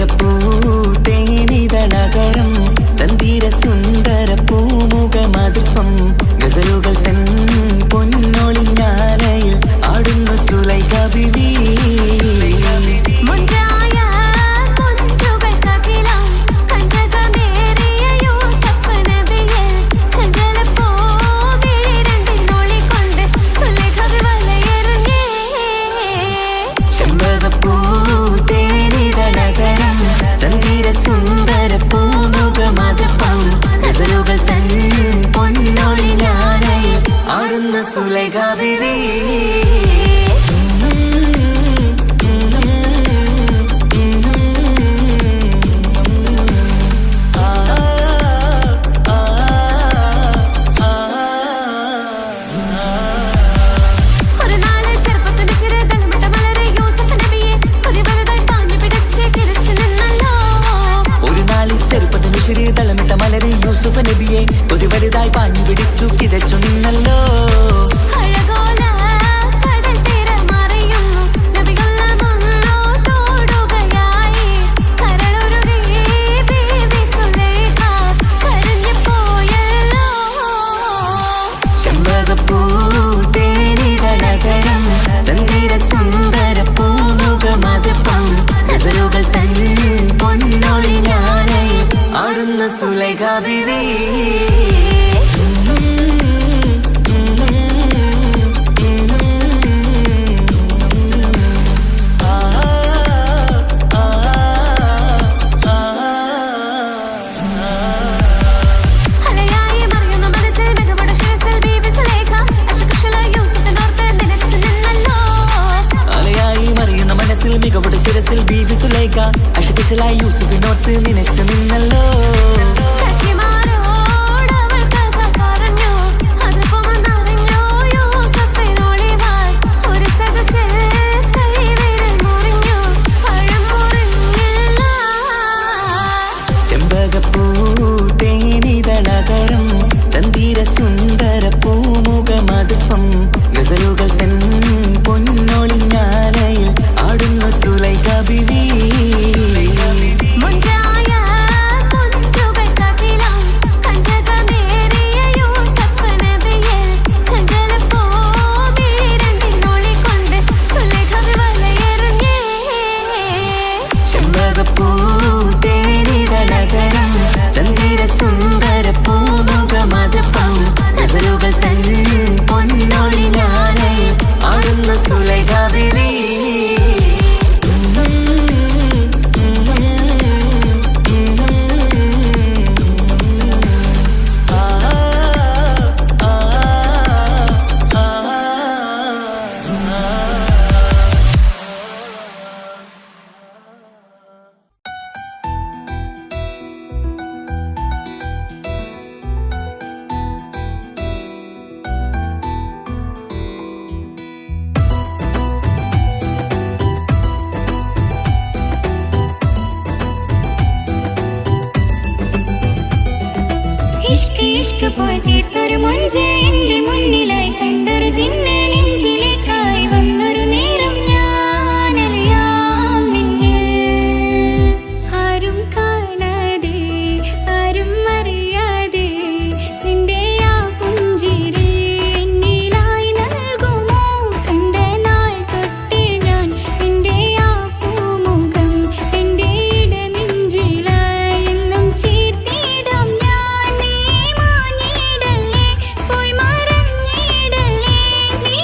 ചെമ്പകപ്പൂ തേനിതളകരം ചന്ദിര സുന്ദര പൂമുഖമതുപ്പം ഗസലുകൾ തൻ പൊന്നൊളിഞ്ഞാലയിൽ ആടുന്നു സുലൈഖ ബീവി. സുന്ദര പൂമുഖമതുപ്പം ഗസലുകൾ തൻ പൊന്നൊളിഞ്ഞാലയിൽ ആടുന്നു സുലൈഖ ബീവി. തളമിട്ട മലരെ യൂസുഫ് നബിയെ കൊതി വലുതായി പാഞ്ഞു പിടിച്ചു കിതച്ചു നിന്നല്ലോ. ചെമ്പകപ്പൂ തേനിതളകരം ചന്ദിര സുന്ദര പൂമുഖമതുപ്പം ഗസലുകൾ തൻ പൊന്നൊളിഞ്ഞാലയിൽ ആടുന്നു സുലൈഖ ബീവി. മികവുടെ ശിരസിൽ ബീവി സുലൈഖ അശകുശലായി യൂസുഫിനോർത്ത് നിനച്ചു നിന്നല്ലോ. ചെമ്പകപ്പൂ തേനിതളകരം ചന്ദിര സുന്ദര പൂമുഖമതുപ്പം ഗസലുകൾ തൻ പൊന്നൊളിഞ്ഞാലയിൽ ആടുന്നു സുലൈഖ ബീവി. ചെമ്പകപ്പൂ തേനിതളകരം ചന്ദിര സുന്ദര പൂമുഖമതുപ്പം ഗസലുകൾ തൻ പൊന്നൊളിഞ്ഞാലയിൽ ആടുന്നു സുലൈഖ ബീവി. ഇഷ്ക് പോയി തീർത്തൊരു മൊഞ്ച് എന്റെ മുന്നിലായി കണ്ടൊരു ജിന്നെ നെഞ്ചിലേക്കായി വന്നൊരു നേരം ഞാനറിയാം നിന്നിൽ ആരും കാണാതെ ആരും അറിയാതെ നിന്റെ ആ പുഞ്ചിരി എന്നിലായി നൽകുമോ. കണ്ട നാൾ തൊട്ടേ ഞാൻ നിന്റെ ആ പൂമുഖം എന്റെ ഇടനെഞ്ചിലായി എന്നും ചേർത്തിടാം ഞാൻ. നീ മാഞ്ഞിടല്ലേ പോയി മറഞ്ഞിടല്ലേ നീ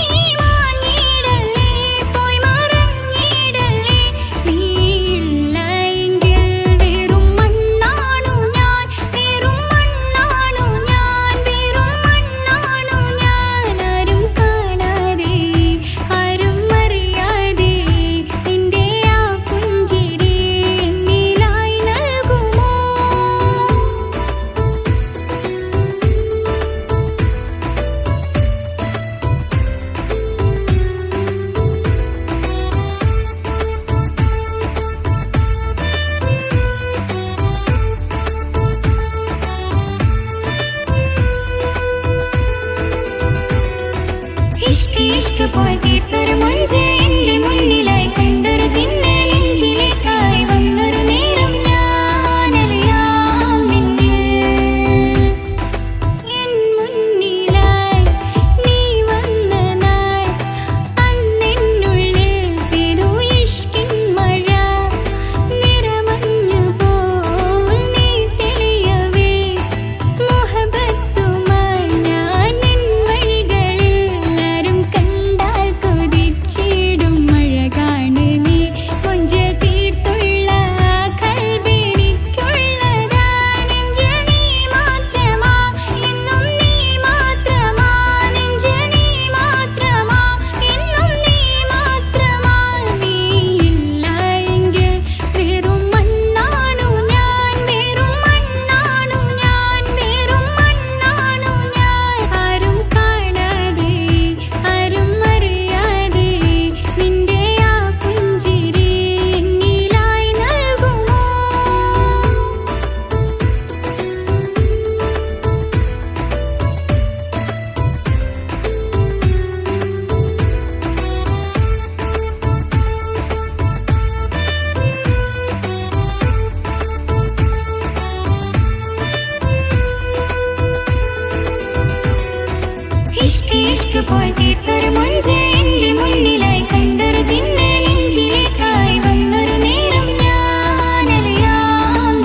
പോയി തീർത്തൊരു മൊഞ്ച് എന്റെ മുന്നിലായി കണ്ടൊരു ജിന്നെ നെഞ്ചിലേക്കായി വന്നൊരു നേരം ഞാൻ അലിയാം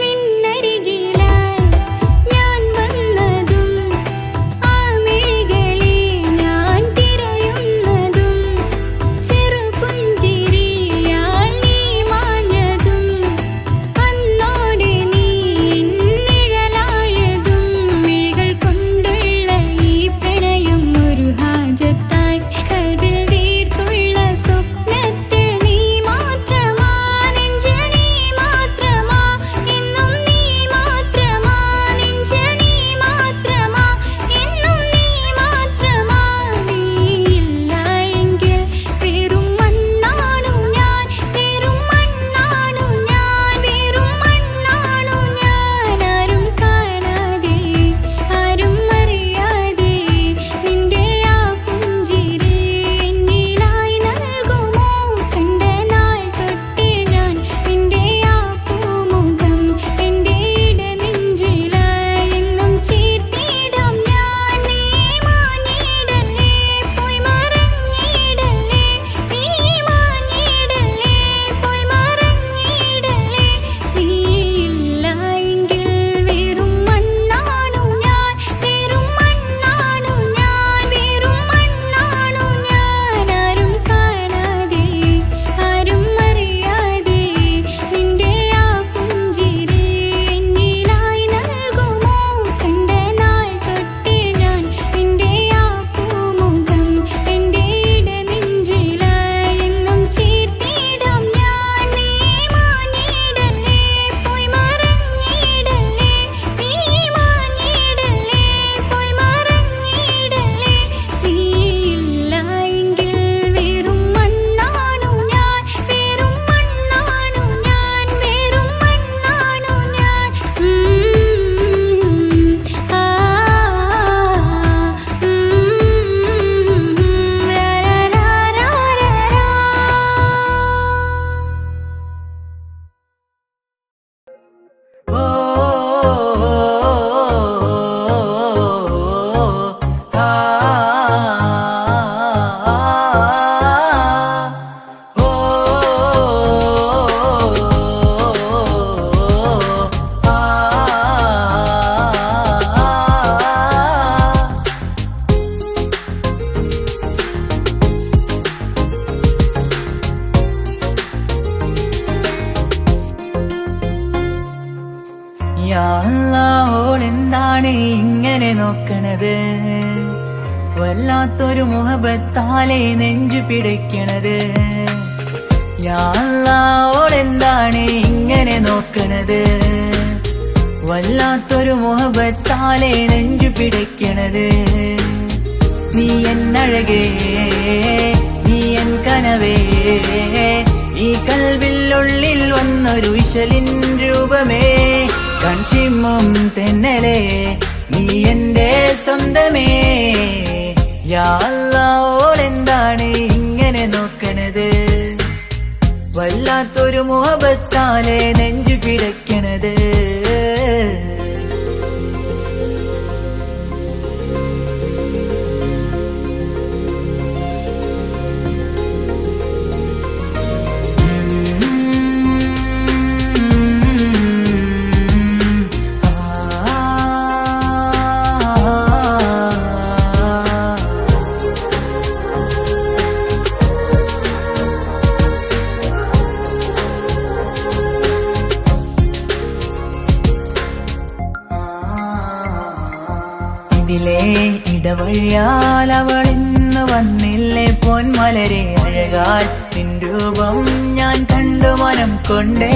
നിന്നരികിലായി ഞാൻ വന്നതും ആ മിഴികളെ ഞാൻ തിരയുന്നതും ചെറുപുഞ്ചിരിയാൽ നീ മാഞ്ഞതും അന്നോടെ നീ നിഴലായതും മിഴികൾ കൊണ്ടുള്ള ഈ പ്രണയം ഒരു ഹാജത്തായി കൽവിൽ തീർത്തുള്ള സ്വപ്നത്തിൽ നീ മാത്രമാ നെഞ്ചിൽ നീ മാത്രമാ എന്നും നീ മാത്രമാ നെഞ്ചിൽ നീ മാത്രമാ എന്നും നീ മാത്രമാ നീയില്ല എങ്കിൽ വെറും മണ്ണാണു ഞാൻ വെറും മണ്ണാണു ഞാൻ വെറും മണ്ണാണു ഞാൻ ആരും കാണാതെ ആരും അറിയാതെ നിന്റെ ആ പുഞ്ചിരി എന്നിലായി നൽകുമോ കണ്ട നാൾ തൊട്ടേ ഞാൻ നിന്റെ ആ പൂമുഖം എന്റെ ഇടനെഞ്ചിലായി എന്നും ചേർത്തിടാം ഞാൻ നീ മാഞ്ഞിടല്ലേ പോയി മറഞ്ഞിടല്ലേ നീ മാഞ്ഞിടല്ലേ പോയി മറഞ്ഞിടല്ലേ നീയില്ല എങ്കിൽ വെറും മണ്ണാണു ഞാൻ വെറും മണ്ണാണു ഞാൻ വെറും മണ്ണാണു ഞാൻ ആരും കാണാതെ ആരും അറിയാതെ നിന്റെ ആ പുഞ്ചിരി എന്നിലായി നൽകുമോ കണ്ട നാൾ തൊട്ടേ ഞാൻ നിന്റെ ആ പൂമുഖം എന്റെ ഇടനെഞ്ചിലായി എന്നും ചേർത്തിടാം ഞാൻ നീ മാഞ്ഞിടല്ലേ പോയി മറഞ്ഞിടല്ലേ നീ മാഞ്ഞിടല്ലേ പോയി മറഞ്ഞിടല്ലേ നീയില്ല എങ്കിൽ വെറും മണ്ണാണു ഞാൻ വെറും മണ്ണാണു ഞാൻ വെറും മണ്ണാണു ഞാൻ ഓളെന്താണ് ഇങ്ങനെ നോക്കണത് വല്ലാത്തൊരു മുഹബത്താലെ നെഞ്ചു പിടിക്കണത് ഓളെന്താണ് ഇങ്ങനെ നോക്കണത് വല്ലാത്തൊരു മുഹബത്താലെ നെഞ്ചു പിടിക്കണത് നീ എന്നഴകേ നീ എൻ കനവേ ഈ കൽവില്ലുള്ളിൽ വന്നൊരു വിശലിൻ രൂപമേ കൺചിമ്മും തെന്നലേ നീ എന്റെ സ്വന്തമേ ഓളെന്താണ് ഇങ്ങനെ നോക്കണത് വല്ലാത്തൊരു മുഹബത്താലെ നെഞ്ചു പിടയ്ക്കണത് ഇതിലെ ഇടവഴിയാൽ അവളിന്ന് വന്നില്ലേ പൊന്മലരെ അഴകാൽ നിൻ രൂപം ഞാൻ കണ്ടു മനം കൊണ്ടേ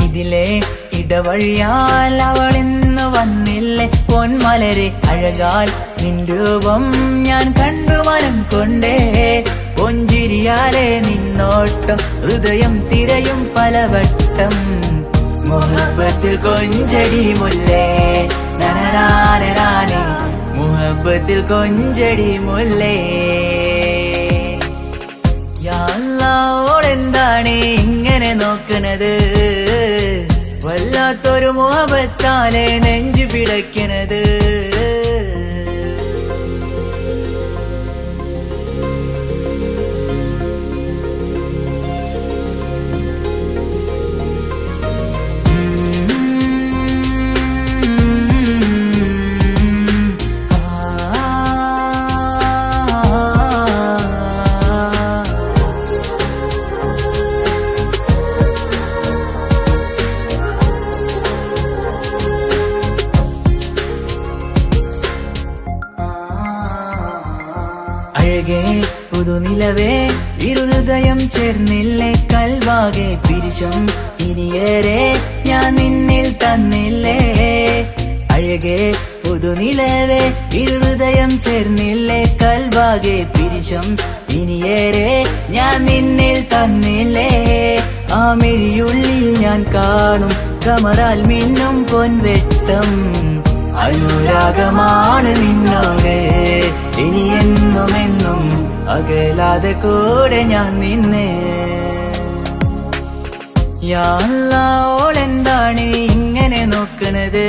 ഇതിലെ ഇടവഴിയാൽ അവളിന്ന് വന്നില്ലേ പൊന്മലരെ അഴകാൽ നിൻ രൂപം ഞാൻ കണ്ടു മനം കൊണ്ടേ പൊഞ്ചിരിയാലെ നിന്നോട്ടം ഹൃദയം തിരയും പലവട്ടം മുഹബത്തിൽ കൊഞ്ചടി മുല്ലേ നനനാനേ മുഹബത്തിൽ കൊഞ്ചടി മുല്ലേ ഓളെന്താണ് ഇങ്ങനെ നോക്കണത് വല്ലാത്തൊരു മുഹബത്താലെ നെഞ്ചു പിടയ്ക്കണത് പുതുനിലവേ ഇരുഹൃദയം ചേർന്നില്ലേ കൽവാകെ പിരിശം ഇനിയേറെ ഞാൻ നിന്നിൽ തന്നില്ലേ അഴകേ പുതുനിലവേ ഇരുഹൃദയം ചേർന്നില്ലേ കൽവാകെ പിരിശം ഇനിയേറെ ഞാൻ നിന്നിൽ തന്നില്ലേ ആ മിഴിയുള്ളിൽ ഞാൻ കാണും കമറാൽ മിന്നും പൊൻവെട്ടം അനുരാഗമാണ് നിന്നോട് ഇനി എന്നുമെന്നും അകലാതെ കൂടെ ഞാൻ നിന്നെ യാ അല്ലാഹ് ഓളെന്താണ് ഇങ്ങനെ നോക്കണത്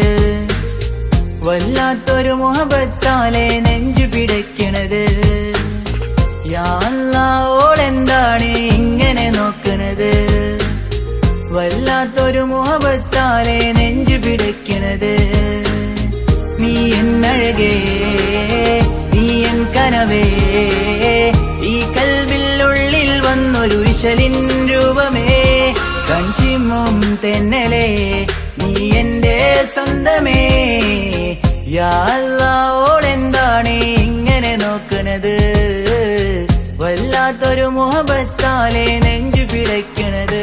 വല്ലാത്തൊരു മുഹബത്താലെ നെഞ്ചു പിടയ്ക്കണത് യാ അല്ലാഹ് ഓളെന്താണ് ഇങ്ങനെ നോക്കണത് വല്ലാത്തൊരു മുഹബത്താലെ നെഞ്ചു പിടയ്ക്കണത് നീ എന്നഴകേ നീ എൻ കനവേ ഈ കൽവിനുള്ളിൽ വന്നൊരു വിശലിൻ രൂപമേ കഞ്ചിമും തെന്നലേ നീ എന്റെ സ്വന്തമേ യാ അല്ലാഹ് ഓളെന്താണ് ഇങ്ങനെ നോക്കണത് വല്ലാത്തൊരു മുഹബത്താലെ നെഞ്ചു പിടയ്ക്കണത്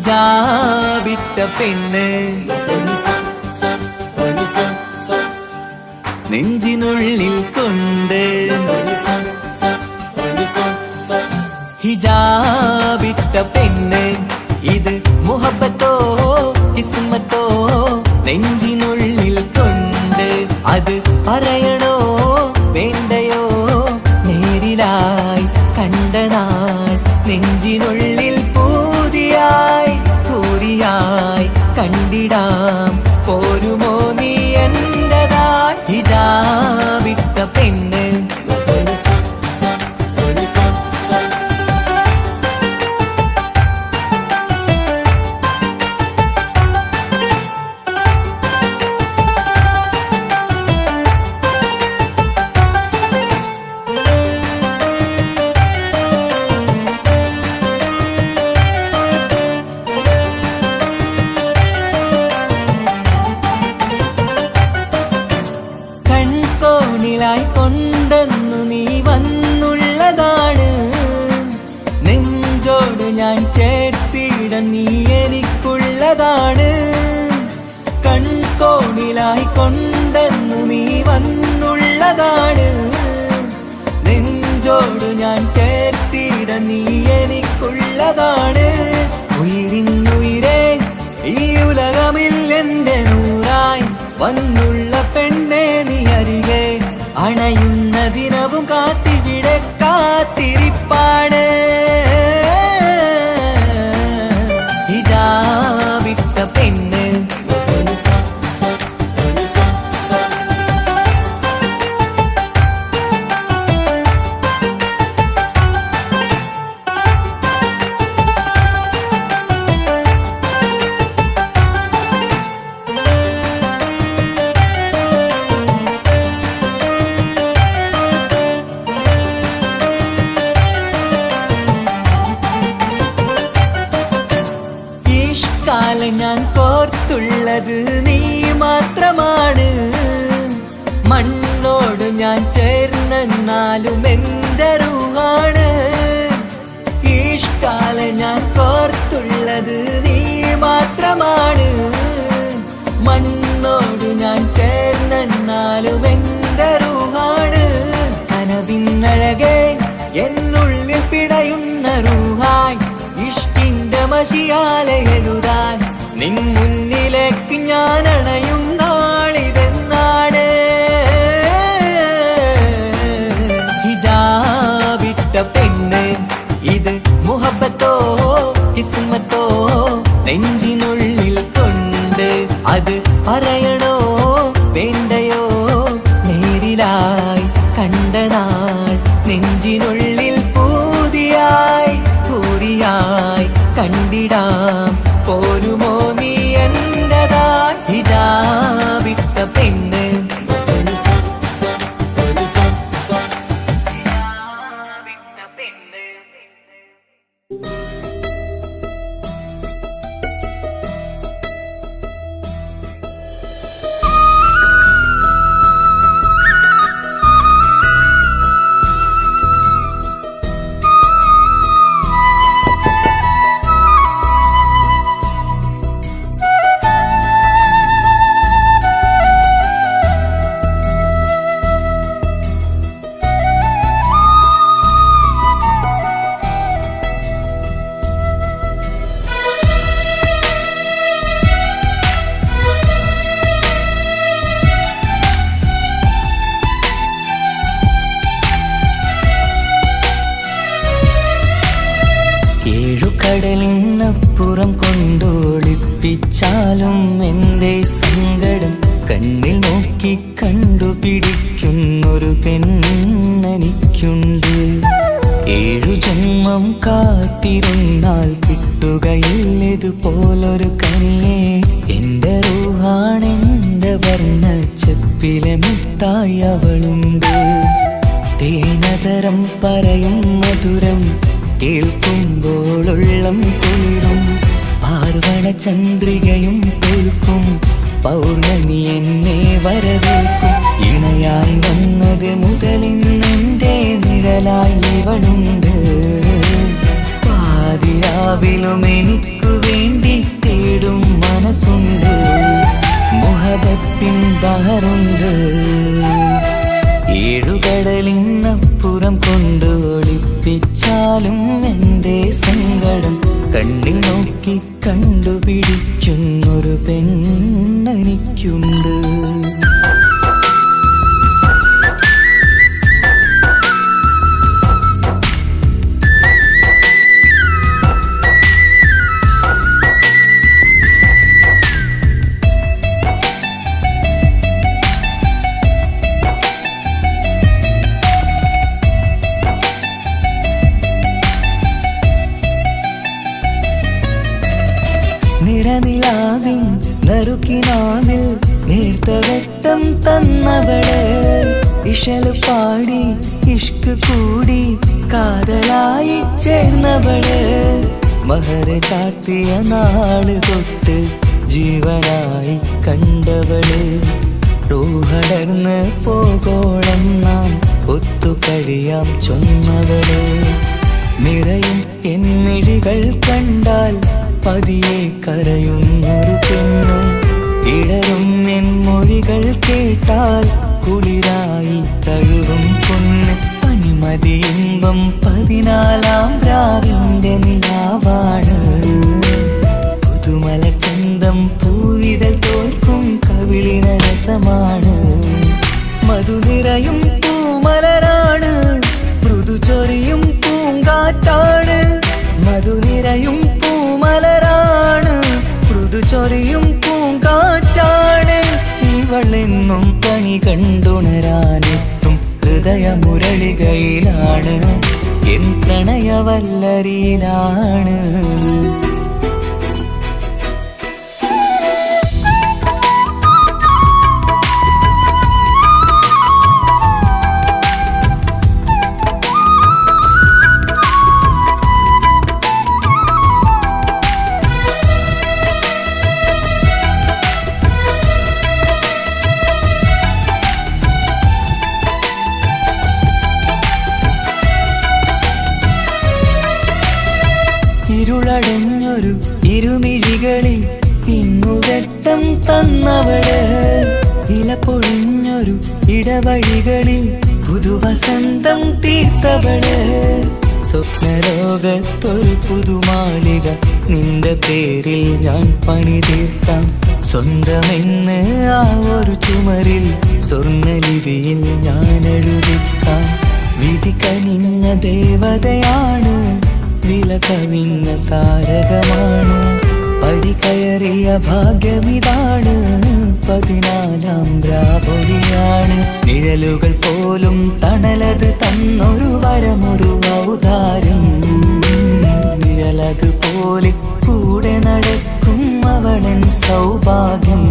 ഹിജാബിട്ട പെണ്ണ് നെഞ്ചിനുള്ളിൽ കൊണ്ട് ഹിജാബിട്ട പെണ്ണ് ഇത് മുഹബത്തോ കിസ്മത്തോ നെഞ്ചിനുള്ളിൽ കൊണ്ട് അത് പറയണോ വേണ്ടയോ നേരിലായി കണ്ട നാൾ നെഞ്ചിനുള്ളിൽ പൂതിയായി പൂരിയായി കണ്ടിടാം പോരുമോ നീ എന്റതായി ഹിജാബിട്ട പെണ്ണ് കൊണ്ടെന്നു നീ വന്നുള്ളതാണ് നെഞ്ചോട് ഞാൻ ചേർത്തിട നീ എനിക്കുള്ളതാണ് കൺകോണിലായി കൊണ്ടെന്നു നീ വന്നുള്ളതാണ് നെഞ്ചോട് ഞാൻ ചേർത്തിട നീ എനിക്കുള്ളതാണ് ഉയിരിന്നുയിരേ ഈ ഉലകമിൽ എന്റെ നൂറായി വന്നുള്ള പെണ്ണെ നീ അരികെ അണയുന്ന ദിനവും കാത്തിവിടെ കാത്തിരിപ്പാണ് ഹിജാബിട്ട പെണ്ണ് എഴുതാൻ നിൻ മുന്നിലേക്ക് ഞാൻ അണയും നാളിതെന്നാണ്. ഹിജാബിട്ട പെണ്ണ് ഇത് മുഹബത്തോ കിസ്മത്തോ നെഞ്ചിനുള്ളിൽ കൊണ്ട് അത് പറയണോ വേണ്ടയോ നേരിലായി കണ്ട നാൾ നെഞ്ചിനുള്ളിൽ പൂതിയായി പൂരിയായി കണ്ടിടാം പോരുമോ നീ എന്റതായി. ഹിജാബിട്ട പെണ്ണ് കടലിനപ്പുറം കൊണ്ടോളിപ്പിച്ചാലും എൻ്റെ സങ്കടം കണ്ണിൽ നോക്കി കണ്ടുപിടിക്കുന്നൊരു പെണ്ണെനിക്കുണ്ട്. 7 ജന്മം കാത്തിരുന്നാൽ കിട്ടുകയില്ലതുപോലൊരു കനിയെ. എൻ്റെ റൂഹാണെൻ്റെ വർണ്ണച്ചെപ്പിലെ മുത്തായി അവളുണ്ട്. തേനതരം പറയും മധുരം കേൾക്കുമ്പോളുള്ളം കുളിരും. പാർവണ ചന്ദ്രികയും തോൽക്കും പൗർണമി എന്നെ വരവേൽക്കും. ഇണയായി വന്നത് മുതലിന്നെൻ്റെ നിഴലായി ഇവളുണ്ട്. പാതിരാവിലും എനിക്കു വേണ്ടി തേടും മനസ്സുണ്ട്. മുഹബത്തിൻ ബഹറുണ്ട്. 7 കടലിനപ്പുറം കൊണ്ട് ഒളിപ്പിച്ചാലും എൻ്റെ സങ്കടം കണ്ണിൽ നോക്കി കണ്ടുപിടിക്കുന്നൊരു പെണ്ണെനിക്കുണ്ട്. നിറനിലാവിൻ നറുക്കിനാവിൽ നേർത്ത വെട്ടം തന്നവള്. ഇശല് പാടി ഇഷ്ക് കൂടി കാതലായി ചേർന്നവള്. മഹർ ചാർത്തിയ നാള് തൊട്ട് ജീവനായി കണ്ടവള്. റൂഹടർന്ന് പോകോളം നാം ഒത്തു കഴിയാം ചൊന്നവള്. നിറയും എന്നിഴികൾ കണ്ടാൽ പതിയെ കരയുന്നൊരു പെണ്ണ്. ഇടറും എൻ മൊഴികൾ കേട്ടാൽ കുളിരായി തഴുകും പൊന്ന്. പനിമതി ഇമ്പം 14-ാം രാവിന്റെ നിലാവാണ്. പുതുമലർ ചന്തം പൂവിതൽ തോൽക്കും കവിളിന രസമാണ്. മധുനിറയും പൂമലരാണ്. മൃദു ചൊരിയും പൂങ്കാറ്റാണ്. മധുനിറയും പൂമലരാണ്. മൃദു ചൊരിയും പൂങ്കാറ്റാണ്. ഇവളെന്നും കണി കണ്ടുണരാനെത്തും ഹൃദയമുരളികയിലാണ്. എൻ പ്രണയവല്ലരിയിലാണ്. ഇരുളടഞ്ഞൊരു ഇരുമിഴികളിൽ ഇന്നുവെട്ടം തന്നവള്. ഇലപ്പൊഴിഞ്ഞൊരു ഇടവഴികളിൽ പുതുവസന്തം തീർത്തവള്. സ്വപ്നലോകത്തൊരു പുതുമാളിക നിന്റെ പേരിൽ ഞാൻ പണി തീർക്കാം. സ്വന്തമെന്ന് ആ ഒരു ചുമരിൽ സ്വർണ്ണലിപിയിൽ ഞാൻ എഴുതിക്കാം. വിധി കനിഞ്ഞ ദേവതയാണ്, വില കവിഞ്ഞ താരകമാണ്. പടി കയറിയ ഭാഗ്യമിതാണ്, 14ാം രാപൊലിയാണ്. നിഴലുകൾ പോലും തണലത് തന്നൊരു വരമൊരു ഔദാര്യം. നിഴലത് പോലെ കൂടെ നടക്കും അവളൻ സൗഭാഗ്യം.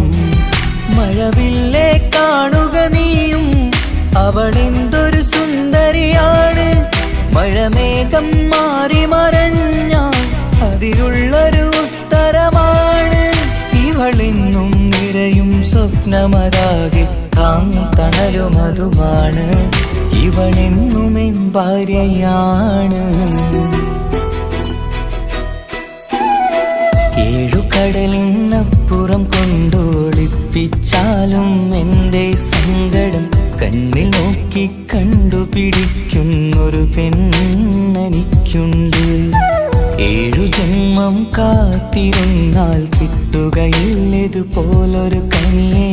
മഴവില്ലേ കാണുക നീയും, അവളെന്തൊരു സുന്ദരിയാണ്. മഴമേഘം മാറി മറഞ്ഞാൽ അതിലുള്ളൊരു ഉത്തരമാണ്. ഇവളെന്നും നിറയും സ്വപ്നമതാകെ തണലുമതുമാണ്. ഇവളെന്നും എൻ ഭാര്യയാണ്. ഏഴുകടലിനപ്പുറം കൊണ്ടോളിപ്പിച്ചാലും എൻ്റെ സങ്കടം കണ്ണിൽ നോക്കി കണ്ടുപിടിക്കുന്നൊരു പെണ്ണെനിക്കുണ്ട്. 7 ജന്മം കാത്തിരുന്നാൽ കിട്ടുകയില്ലതുപോലൊരു കനിയെ.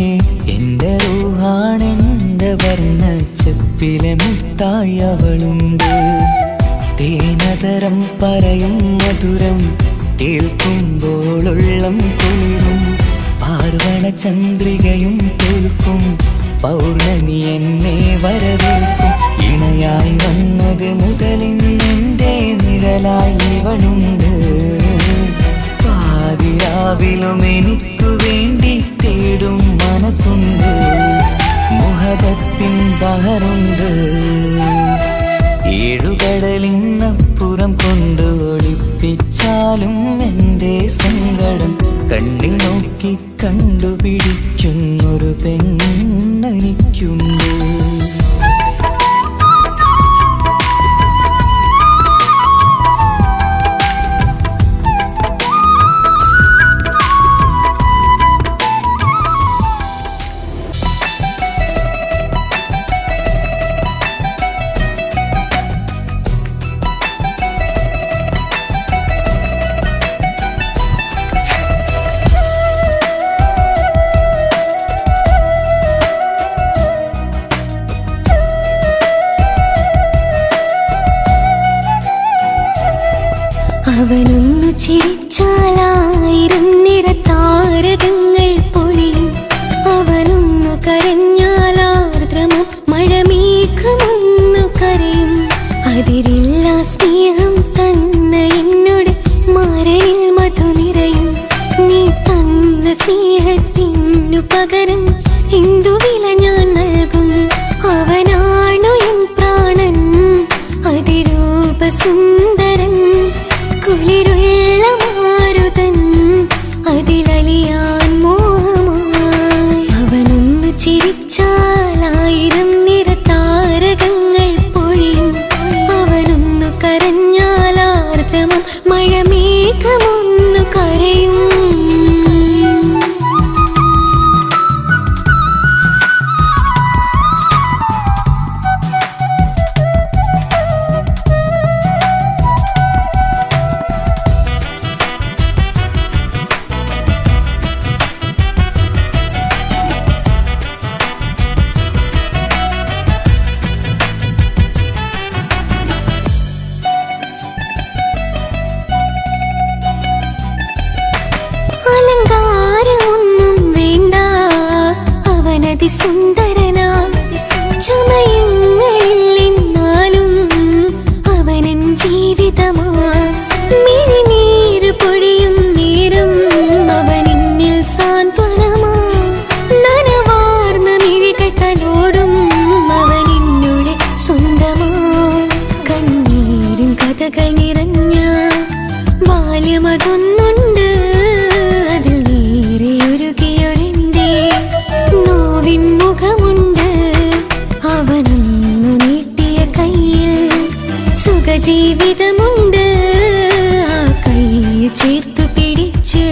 എൻ്റെ റൂഹാണെൻ്റെ വർണ്ണച്ചെപ്പിലെ മുത്തായി അവളുണ്ട്. തേനതരം പറയും മധുരം കേൾക്കുമ്പോളുള്ളം കുളിരും. പാർവണ ചന്ദ്രികയും തോൽക്കും, പൗർണമി എന്നെ വരവേൽക്കും. ഇണയായി വന്നത് മുതലിന്നെൻ്റെ നിഴലായി ഇവളുണ്ട്. പാതിരാവിലും എനിക്കു വേണ്ടി തേടും മനസ്സുണ്ട്. മുഹബത്തിൻ ബഹറുണ്ട്. 7 കടലിനപ്പുറം കൊണ്ട് ഒളിപ്പിച്ചാലും എൻ്റെ സങ്കടം കണ്ണിൽ നോക്കി കണ്ടുപിടിക്കുന്നൊരു പെണ്ണെനിക്കുണ്ട്. അവനൊന്നു ചിരിച്ചാലായിരം നിറതാരകങ്ങൾ പൊഴിയും. അവനൊന്നു കരഞ്ഞാലാർദ്രമം മഴമേഘമൊന്നു കരയും. അതിരില്ല സ്നേഹം തന്ന എന്നോട് മരയിൽ മധു നിറയും. നീ തന്ന സ്നേഹത്തിനു പകരം എന്തു വില ഞാൻ നൽകും. അവനാണു എൻ പ്രാണൻ, അതിരൂപസുന്ദരൻ, കുളിരുള്ള മാരുതൻ, അതിലലിയാൻ മോഹമായി. അവനൊന്നു ചിരിച്ചാലായിരം നിറതാരകങ്ങൾ പൊഴിയും. അവനൊന്നു കരഞ്ഞാലാർദ്രമം മഴമേഘമൊന്നു കരയും. അലങ്കാരമൊന്നും വേണ്ട, അവനതി സുന്ദരനാ. ചമയങ്ങളിൽ എന്നാലും അവനൻ ജീവിതമാ. മിഴിനീര് പൊഴിയും നേരം അവനിന്നിൽ സാന്ത്വനമാ. നനവാർന്ന മിഴികൾ തലോടും അവനിന്നോട് സ്വന്തമാ. കണ്ണീരും കഥകൾ നിറഞ്ഞ ബാല്യമതൊന്നുണ്ട്. അതിൽ നീരെയൊരുകിയൊരെന്റെ നോവിൻ മുഖമുണ്ട്. അവനൊന്നു നീട്ടിയ കയ്യിൽ സുഖജീവിതമുണ്ട്. ആ കൈ ചേർത്തു പിടിച്ച്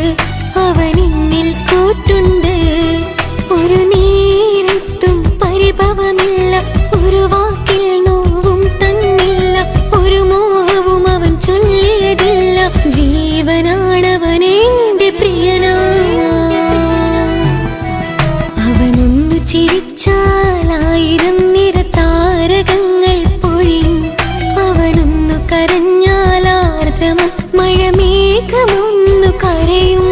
അവനിന്നിൽ കൂട്ടുണ്ട്. ഒരു നേരത്തും പരിഭവമില്ല, ഒരു വാക്കിൽ നോവും തന്നില്ല, ഒരു മോഹവും കരഞ്ഞാലാർദ്രമം മഴമേഘമൊന്നു കരയും.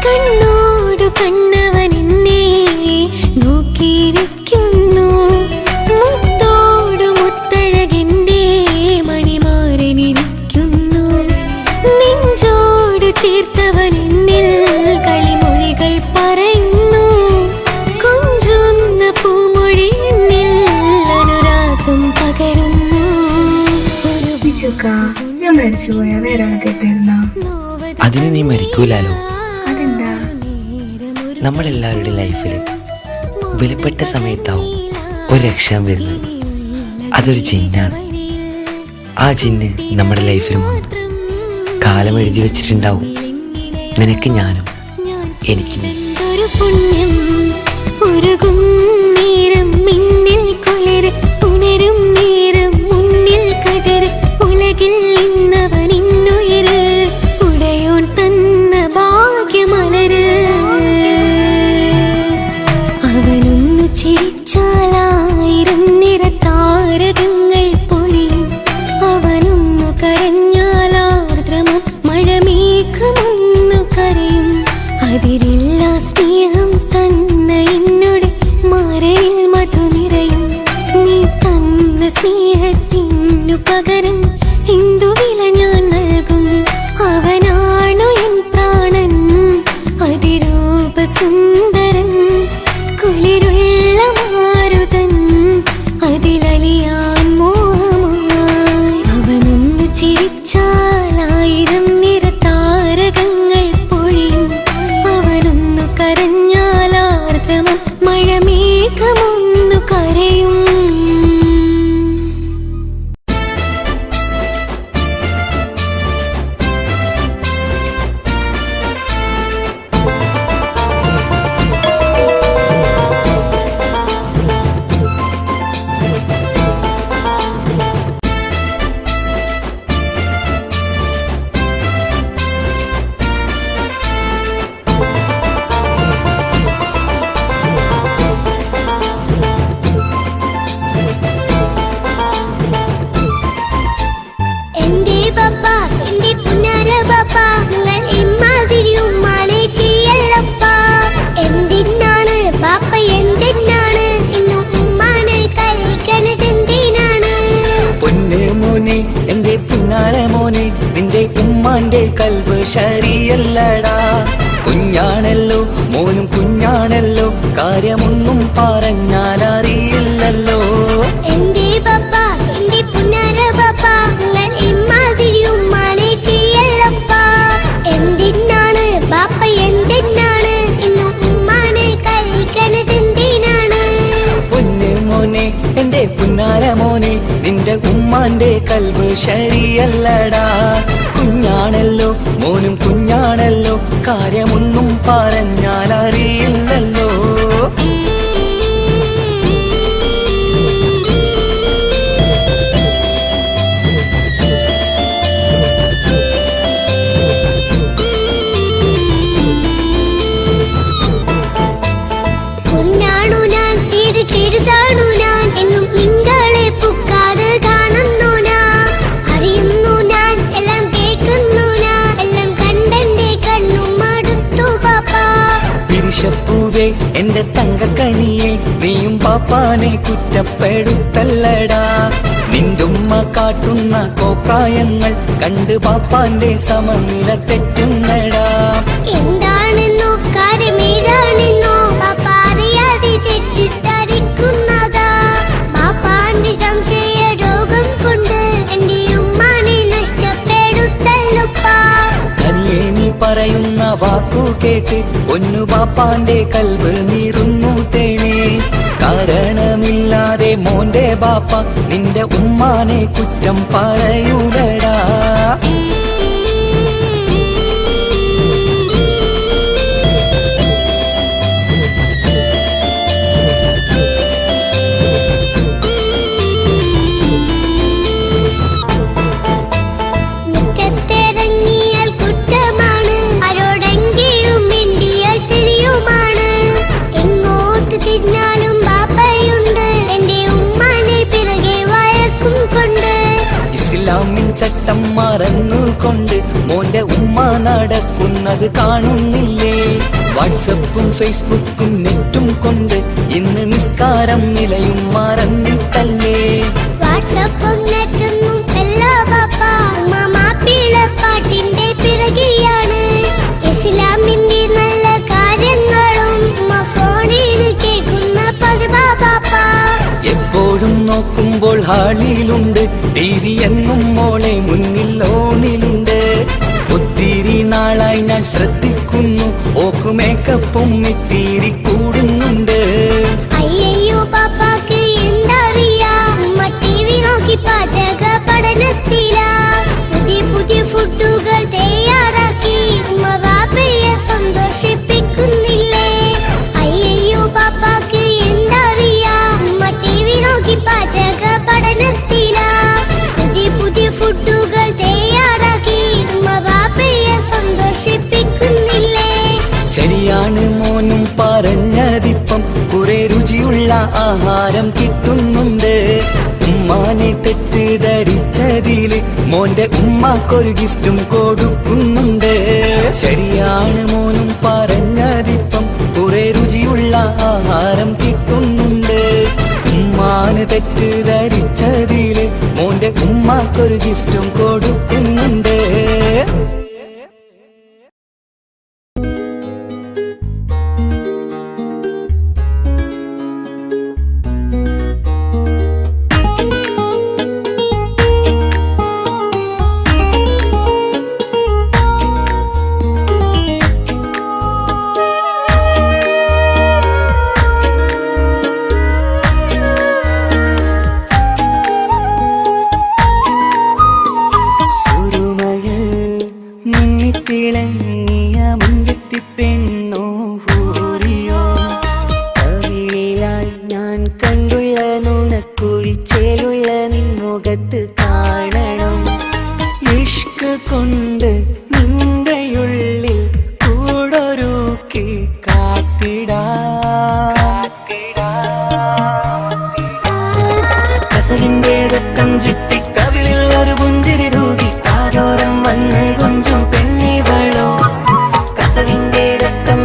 കണ്ണോടു കണ്ണവനെന്നെ നോക്കിയിരിക്കുന്നു, മുത്തോടു മുത്തഴകെന്റെ മണിമാരനിരിക്കുന്നു. നെഞ്ചോടു ചേർത്തവനെന്നിൽ കളിമൊഴികൾ പറയുന്നു, കൊഞ്ചുന്ന പൂമൊഴി എന്നിൽ അനുരാഗം പകരുന്നു. ഞാൻ മരിച്ചുപോയ വേറെ കേട്ടിരുന്ന അതിന് നീ മരിക്കൂലാലോ. നമ്മളെല്ലാവരുടെ ലൈഫിൽ വിലപ്പെട്ട സമയത്താവും ഒരു രക്ഷാൻ വരുന്നത്. അതൊരു ജിന്നാണ്. ആ ജിന്ന് നമ്മുടെ ലൈഫിലും കാലം എഴുതി വെച്ചിട്ടുണ്ടാവും. നിനക്ക് ഞാനും എനിക്ക് നീ. പുണ്യം ഉരുകും നേരം മിന്നിൽ കുളിര് ഉണരും നേരം മുന്നിൽ കതിര് ഉലകിൽ ഇന്നവൻ ഇന്നുയര് ഉടയോൻ തന്ന ഭാഗ്യമലര്. അവനൊന്നു ചിരിച്ചാലായിരം നിറതാരകങ്ങൾ പൊഴിയും, അവനൊന്നു കരഞ്ഞാലാർദ്രമം മഴമേഘമൊന്നു കരയും. അതിരില്ല സ്നേഹം തന്ന എന്നോട് മരയിൽ മധു നിറയും. നീ തന്ന സ്നേഹത്തിനു പകരം എന്തു വില ഞാൻ നൽകും. അവനാണു എൻ പ്രാണൻ അതിരൂപസുന്ദരൻ, കുളിരുള്ള മാരുതൻ അതിലലിയാൻ മോഹമായി. അവനൊന്നു ചിരിച്ചാലായിരം നിറതാരകങ്ങൾ പൊഴിയും, അവനൊന്നു കരഞ്ഞാലാർദ്രമം മഴമേഘമൊന്നു കരയും. എന്റെ പപ്പ, എന്റെ പുന്നാര പപ്പ, നിങ്ങൾ ഇമ്മാതിരി ഉമ്മാനെ ചെയ്യല്ലപ്പ. എന്തിനാണ് പാപ്പ, എന്തിനാണ് ഇന്നും ഉമ്മാനെ കഴിക്കണതെന്തിനാണ്? പൊന്നു മോനെ എന്റെ പുന്നാര മോനെ, നിന്റെ ഉമ്മാന്റെ കൽബ് ശരിയല്ലടാ. കുഞ്ഞാണല്ലോ മോനും കുഞ്ഞാണല്ലോ, കാര്യമൊന്നും പറഞ്ഞാൽ അറിയില്ലല്ലോ. എന്റെ പപ്പ, എന്റെ പുന്നാര പപ്പ, നിങ്ങൾ ഇമ്മാതിരി ഉമ്മാനെ ചെയ്യല്ലപ്പ. എന്തിനാണ് പാപ്പ, എന്തിനാണ് ഇന്നും ഉമ്മാനെ കഴിക്കണതെന്തിനാണ്? പൊന്നു മോനെ എന്റെ പുന്നാര മോനെ, നിന്റെ ഉമ്മാന്റെ കൽബ് ശരിയല്ലടാ. കുഞ്ഞാണല്ലോ മോനും കുഞ്ഞാണല്ലോ, കാര്യമൊന്നും പറഞ്ഞാൽ അറിയില്ലല്ലോ. പൊന്നാണു ഞാൻ, തീരെ ചെറുതാണു ഞാൻ, എന്നും നിങ്ങളെ പുക്കാറ് കാണുന്നു ഞാൻ. അറിയുന്നു ഞാൻ, എല്ലാം കേൾക്കുന്നു ഞാൻ, എല്ലാം കണ്ടെന്റെ കണ്ണും മടുത്തു പാപ്പ. പിരിശപ്പൂവേ എന്റെ തങ്കക്കനിയെ, നീയും പാപ്പാനെ കുറ്റപ്പെടുത്തല്ലടാ. നിന്റുമ്മ കാട്ടുന്ന കോപ്രായങ്ങൾ കണ്ട് പാപ്പാന്റെ സമനില തെറ്റുന്നടാ. എന്താണെന്നോ കാര്യമേതാണെന്നോ പാപ്പ അറിയാതെ തെറ്റിദ്ധരിക്കുന്നതാ. പാപ്പാന്റെ സംശയ രോഗം കൊണ്ട് എന്റെ ഉമ്മാനെ നഷ്ടപ്പെടുത്തല്ലുപ്പാ. കനിയെ നീ പറയുന്ന വാക്കു കേട്ട് പൊന്നു പാപ്പാന്റെ കൽബ് നീറുന്നു തേനെ. കാരണമില്ലാതെ മോന്റെ ബാപ്പ നിന്റെ ഉമ്മാനെ കുറ്റം പറയൂലടാ. നോട്ടം മറന്നുകൊണ്ട് മോന്റെ ഉമ്മ നടക്കുന്നത് കാണുന്നില്ലേ? വാട്സപ്പും ഫേസ്ബുക്കും നെറ്റും കൊണ്ട് ഇന്ന് നിസ്കാരം നിലയും മറന്നിട്ടല്ലേ? വാട്സപ്പും നെറ്റൊന്നും അല്ല പാപ്പ, മാപ്പിളപ്പാട്ടിന്റെ പിറകെയാണ്. ഇസ്ലാമിന്റെ നല്ല കാര്യങ്ങളും ഫോണിൽ കേൾക്കുന്ന പതിവാ പാപ്പ. എപ്പോഴും നോക്കുമ്പോൾ ഹാളിലുണ്ട് TV എന്നും മോളെ മുന്നിൽ ഓണിലുണ്ട്. ഒത്തിരി നാളായി ഞാൻ ശ്രദ്ധിക്കുന്നു, ഓക്ക് മേക്കപ്പും ഇത്തിരി കൂടുന്നുണ്ട്. അയ്യോ പാപ്പാക്ക് എന്തറിയാ, TV നോക്കി പാചക പഠനത്തിലാ. പുതിയ പുതിയ ഫുഡുകൾ തയ്യാറാക്കി ബാപ്പയെ സന്തോഷിപ്പിക്കുന്നില്ലേ? അയ്യോ പാപ്പാക്ക് എന്തറിയാ, TV നോക്കി പാചക പഠനത്തിലാ. പുതിയ പുതിയ ഫുഡുകൾ തയ്യാറാക്കി ബാപ്പയെ സന്തോഷിപ്പിക്കുന്നില്ലേ? ശരിയാണ് മോനും പറഞ്ഞതിപ്പം, കുറെ രുചിയുള്ള ആഹാരം കിട്ടുന്നുണ്ട്. ഉമ്മാനെ തെറ്റിദ്ധരിച്ചതില് മോന്റെ ഉമ്മാക്കൊരു ഗിഫ്റ്റും കൊടുക്കുന്നുണ്ട്. ശരിയാണ് മോനും പറഞ്ഞതിപ്പം, കുറെ രുചിയുള്ള ആഹാരം കിട്ടുന്നുണ്ട്. ഉമ്മാനെ തെറ്റിദ്ധരിച്ചതില് മോന്റെ ഉമ്മാക്കൊരു ഗിഫ്റ്റും കൊടുക്കുന്നുണ്ട്. തിളങ്ങിയ മുഞ്ചത്തി പെണ്ണോ ഹൂറിയോ, കവിളിലായി ഞാൻ കണ്ടുള്ള നുണക്കുഴിച്ചേലുള്ള നിൻമുഖത്ത് കാണണം. ഇഷ്ക് കൊണ്ട് നിന്റെയുള്ളിൽ കൂടൊരുക്കി കാത്തിടാ. കസവിന്റെ രക്തം ചുറ്റി കവിളിൽ ഒരു പുഞ്ചിരി തൂകി കാതോരം വന്ന് കൊഞ്ചും പെണ്ണിവളോ. കസവിന്റെ രക്തം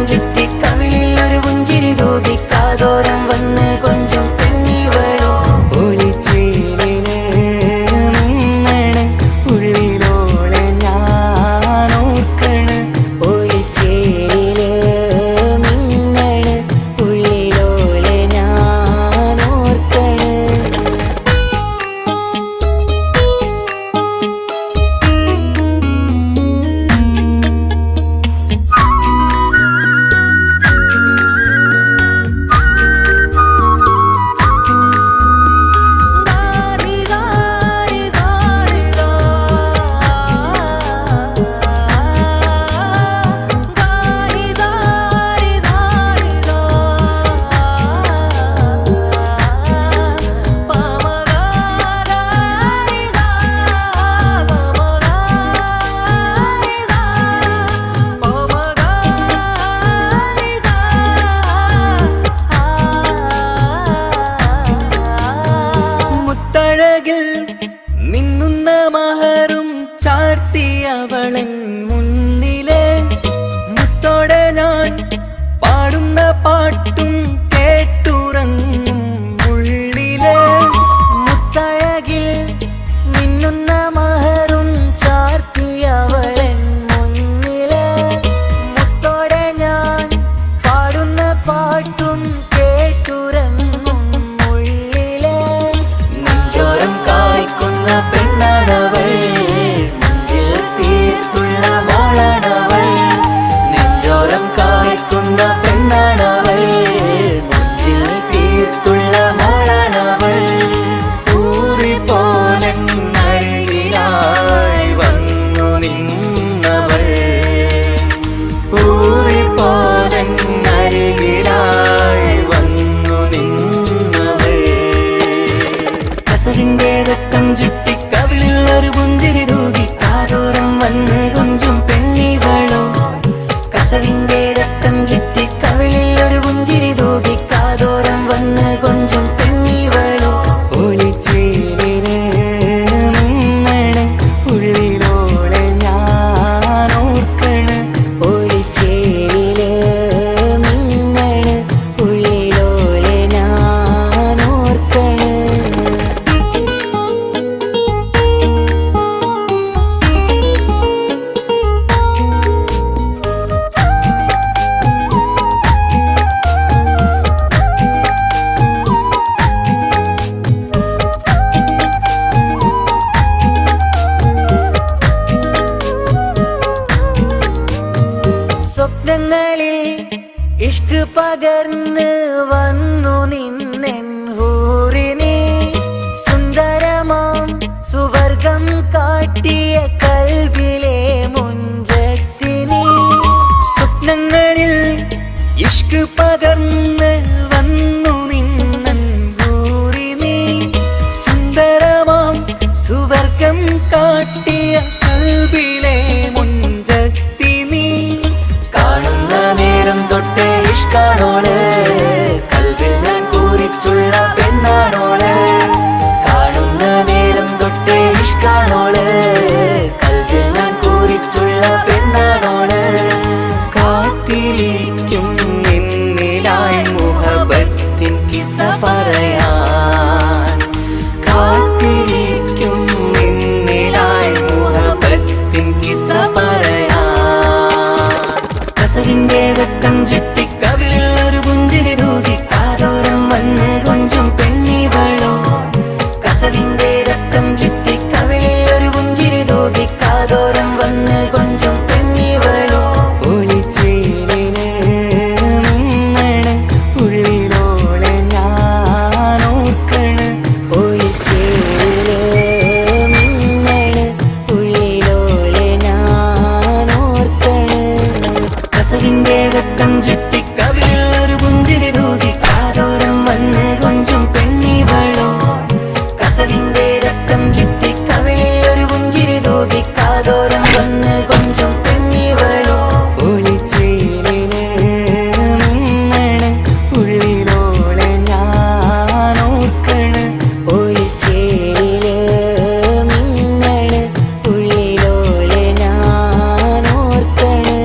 സ്വപ്നങ്ങളിൽ ഇഷ്ക് പകർന്ന് വന്നു നിന്നെൻ ഹൂറിനെ സുന്ദരമാം സുവർഗം കാട്ടിയ കൽബിലെ മുഞ്ചത്തിനെ സ്വപ്നങ്ങളിൽ ഇഷ്ക് പകർന്ന് വന്നു നിന്നെൻ ഹൂറിനെ സുന്ദരമാം സുവർഗം കാട്ടിയ കൽബിലെ മുഞ്ചത്തിനെ കാണുന്ന നേരം തൊട്ട് ഇഷ്കാണോള് കൽവിൽ ഞാൻ കൂറിച്ചുള്ള പെണ്ണാണോള് കാണുന്ന നേരം തൊട്ട് ഇഷ്കാണോള് കൽവിൽ ഞാൻ കൂറിച്ചുള്ള പെണ്ണാണോള് കാത്തിരിക്കും നിന്നിലായി മുഹബത്തിൻ കിസ്സ പറയാൻ കാത്തിരിക്കും നിന്നിലായി മുഹബത്തിൻ കിസ്സ പറയാൻ കസവിന്റെ വെട്ടം ചുറ്റി കവിളിൽ ഒരു പുഞ്ചിരി തൂകി കാതോരം വന്ന് കൊഞ്ചും പെണ്ണിവളോ കസവിന്റെ രക്തം ചുറ്റി കവിളിൽ ഒരു പുഞ്ചിരി തൂകി കാതോരം വന്ന് കൊഞ്ചും പെണ്ണിവളോ ഒളിച്ചേലിന് മിന്നണ് ഉള്ളിലോളെ ഞാൻ ഓർക്കണ് ഒളിച്ചേല് മിന്നണ് ഉള്ളിലോളെ ഞാൻ ഓർക്കണ് കസവിന്റെ വെട്ടം ചുറ്റി കവിളിൽ ഒരു പുഞ്ചിരി തൂകി കാതോരം വന്ന് കൊഞ്ചും പെണ്ണിവളോ കസവിന്റെ രക്തം ചുറ്റി കവിളിൽ ഒരു പുഞ്ചിരി തൂകി കാതോരം വന്ന് കൊഞ്ചും പെണ്ണിവളോ ഒളിച്ചേലിന് മിന്നണ് ഉള്ളിലോളെ ഞാൻ ഓർക്കണ് ഒളിച്ചേലില് മിന്നണ് ഉള്ളിലോളെ ഞാൻ ഓർക്കണ്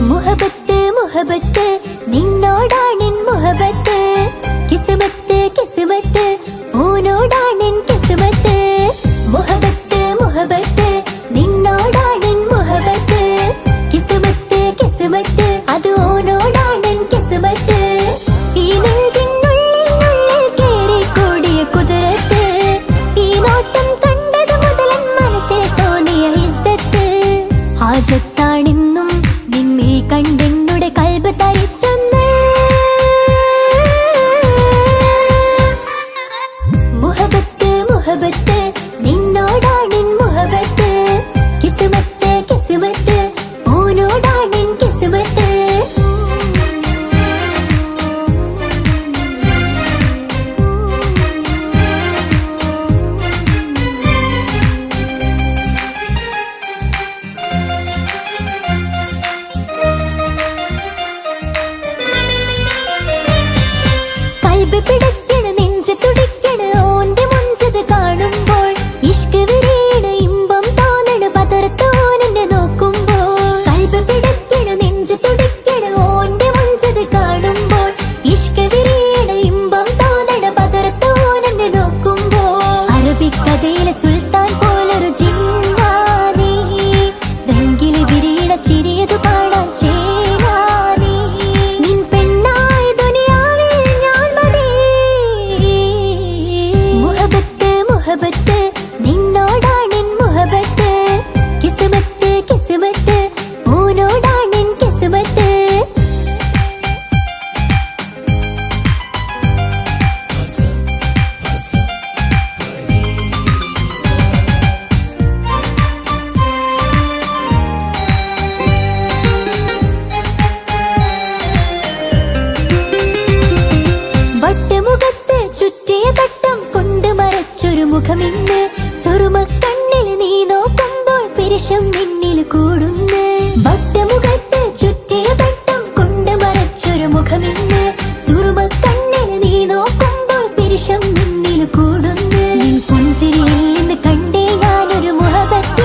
മുഹബത്ത് മുഹബത്ത് നിന്നോടാണെൻ മുഹബത്ത് കിസ്മത്ത് കിസ്മത്ത് ഓനോടാണെൻ കിസ്മത്ത് മുഹബത്ത് മുഹബത്ത് നിന്നോടാണെൻ മുഹബത്ത് കിസ്മത്ത് കിസ്മത്ത് അത് ഓനോടാണെൻ കിസ്മത്ത് ഈ നെഞ്ചിനുള്ളിൽ കേറി കൂടിയ കുതിരത്ത് ഈ നോട്ടം കണ്ടത് മുതലൻ മനസ്സിൽ തോന്നിയ ഇസ്സത്ത് ഹാജത്താണെന്നും നിൻമിഴി കണ്ടെന്നുടെ കൽബ് തരിച്ചെന്ന് മുഹബത്ത് മുഹബത്ത് നിന്നോടാണെൻ മുഹബത്ത് കിസ്മത്ത് കിസ്മത്ത് ഓനോടാണെൻ കിസ്മത്ത് കൽബ് പിടയ്ക്കണ് നെഞ്ച് തുടിക്കണ് ഓന്റെ മുഞ്ചത് കാണുമ്പോൾ ഇഷ്ക് വിരിയണ് ഇമ്പം തോന്നണ് പതർത്തോനെ നോക്കുമ്പോൾ കൽബ് പിടയ്ക്കണ് നെഞ്ച് തുടിക്കണ് ഓന്റെ മുഞ്ചത് കാണുമ്പോൾ ഇഷ്ക് വിരിയണ് ഇമ്പം തോന്നണ് പതർത്തോനെ നോക്കുമ്പോൾ അറബിക്കഥയിലെ സുൽത്താൻ പോലൊരു ജിന്നാനീ രംഗില് വിരിയണ ചിരിയതു കാണാൻ ചേരാനീ നിൻ പെണ്ണായ ദുനിയാവിൽ ഞാൻ മതി മുഹബത്ത് മുഹബത്ത് നിന്നോടാണെൻ മുഹബത്ത് കിസ്മത്ത് കിസ്മത്ത് ഓനോടാണെൻ കിസ്മത്ത് വട്ടമുഖത്ത് ചുറ്റിയ തട്ടം കൊണ്ട് മറച്ചൊരു മുഖമിന്ന് സുറുമ കണ്ണിൽ നീ നോക്കുമ്പോൾ പിരിശം നിന്നിൽ കൂടുന്നു വട്ടമുഖത്ത് ചുറ്റിയ തട്ടം കൊണ്ട് മറച്ചൊരു മുഖമിന്ന് സുറുമ കണ്ണിൽ നീ നോക്കുമ്പോൾ പിരിശം നിന്നിൽ കൂടുന്നു നിൻ പുഞ്ചിരിയിൽ നിന്ന് കണ്ടേ ഞാനൊരു മുഹബത്ത്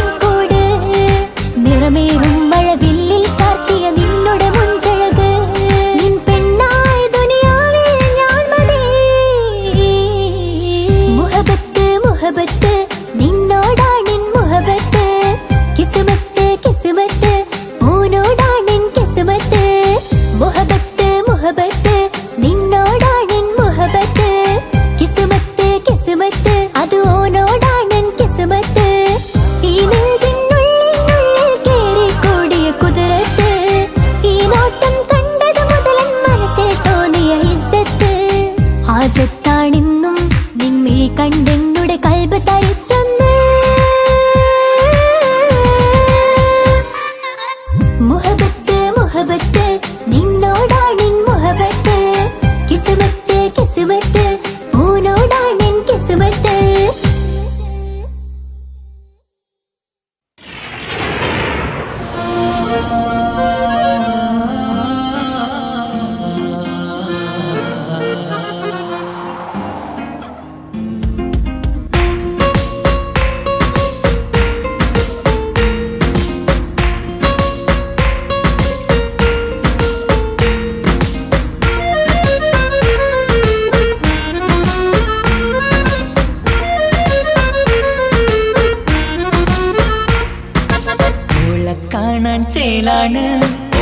ചേലാണ്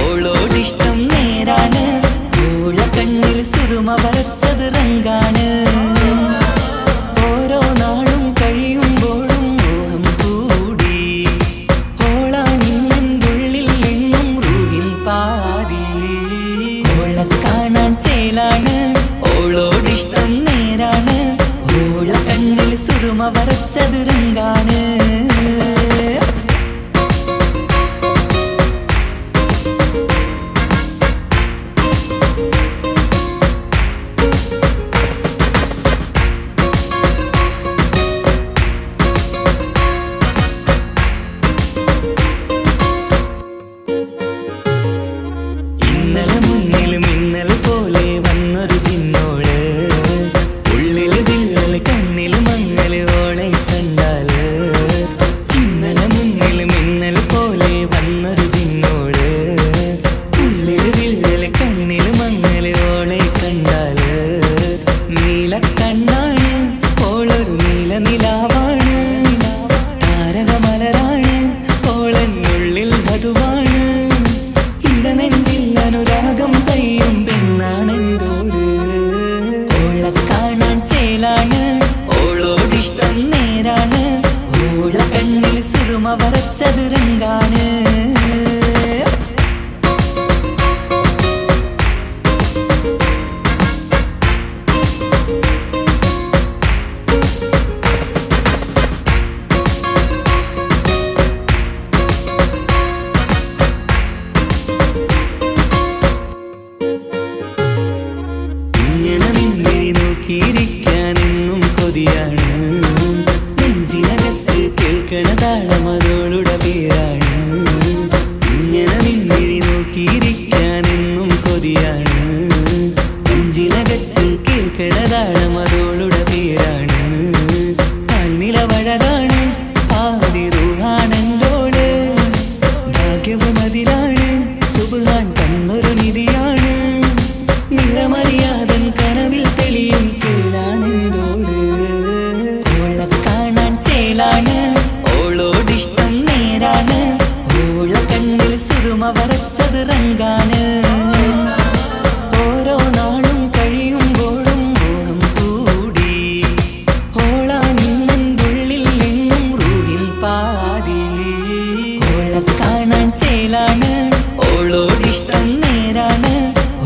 ഓളോടിഷ്ടം നേരാണ് ഓള കണ്ണിൽ സുറുമ വരച്ചത് റങ്കാണ് ഓരോ നാളും കഴിയുമ്പോഴും മോഹം കൂടി ഓളാനിന്നുള്ളിൽ എന്നും റൂഹിൻ പാതി ഓള കാണാൻ ചേലാണ് ഓളോടിഷ്ടം നേരാണ് ഓള കണ്ണിൽ സുറുമ വരച്ചത് റങ്കാണ് നോക്കിയിരിക്കാനെന്നും കൊതിയാണ് നെഞ്ചിനകത്ത് കേൾക്കണ താളമതോളുടെ പേരാണ് ഇങ്ങനെ നിന്നിഴി നോക്കിയിരിക്കാനെന്നും കൊതിയാണ് നെഞ്ചിനകത്ത് കേൾക്കണ താളമതോളുടെ പേരാണ് പാൽനിലവഴകാണ് പാതിരുഹാണെന്തോട് ഭാഗ്യവും അതിലാണ് സുബ്ഹാൻ തന്നൊരു നിധിയാണ് നിറമറിയാതൻ കനവിൽ തെളിയും ചേലാണെന്തോട് ഓള കാണാൻ ചേലാണ് ഓളോടിഷ്ടം നേരാണ് ഓള കണ്ണിൽ സുറുമ വരച്ചത് റങ്കാണ് ഓരോ നാളും കഴിയുമ്പോഴും മോഹം കൂടി ഓളാനിന്നുള്ളിൽ എന്നും റൂഹിൻ പാതി ഓള കാണാൻ ചേലാണ് ഓളോടിഷ്ടം നേരാണ്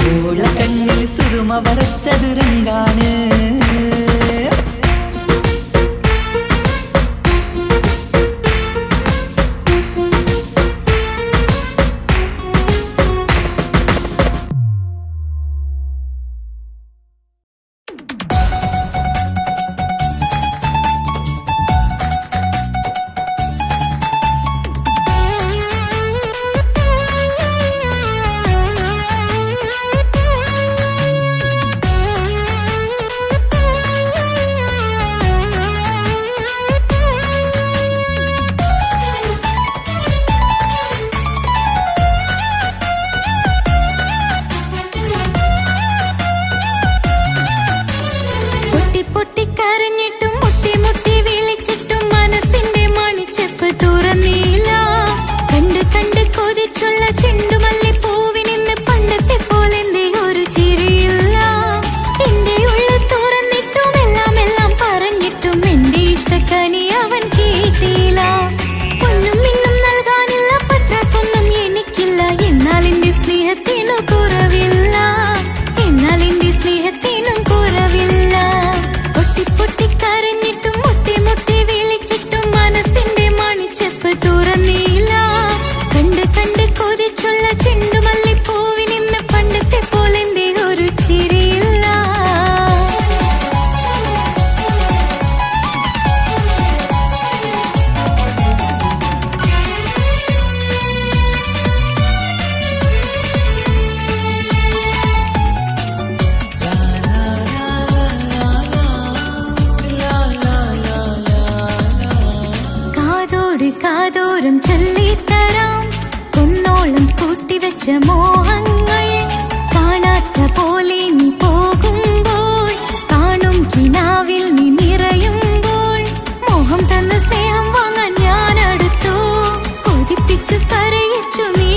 ഓള കണ്ണിൽ സുറുമ വരച്ചത് റങ്കാണ് കാതോരം ചൊല്ലിത്തരാം കുന്നോളം കൂട്ടിവെച്ച മോഹങ്ങൾ കാണാത്ത പോലെ നീ പോകുമ്പോൾ കാണും കിനാവിൽ നീ നിറയുമ്പോൾ മോഹം തന്ന സ്നേഹം വാങ്ങാൻ ഞാൻ അടുത്തു കൊതിപ്പിച്ചു കരയിച്ചു നീ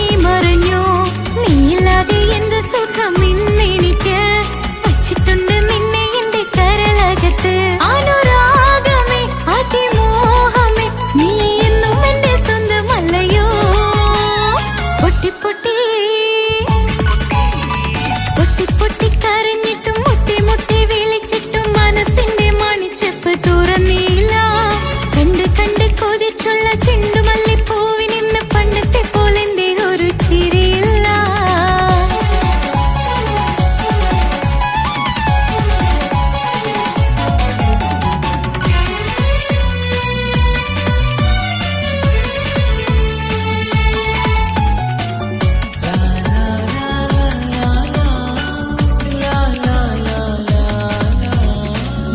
ചെണ്ടുമല്ലിപ്പൂവിനിന്ന് പണ്ടത്തെ പോലെന്തേ ഒരു ചിരിയില്ല.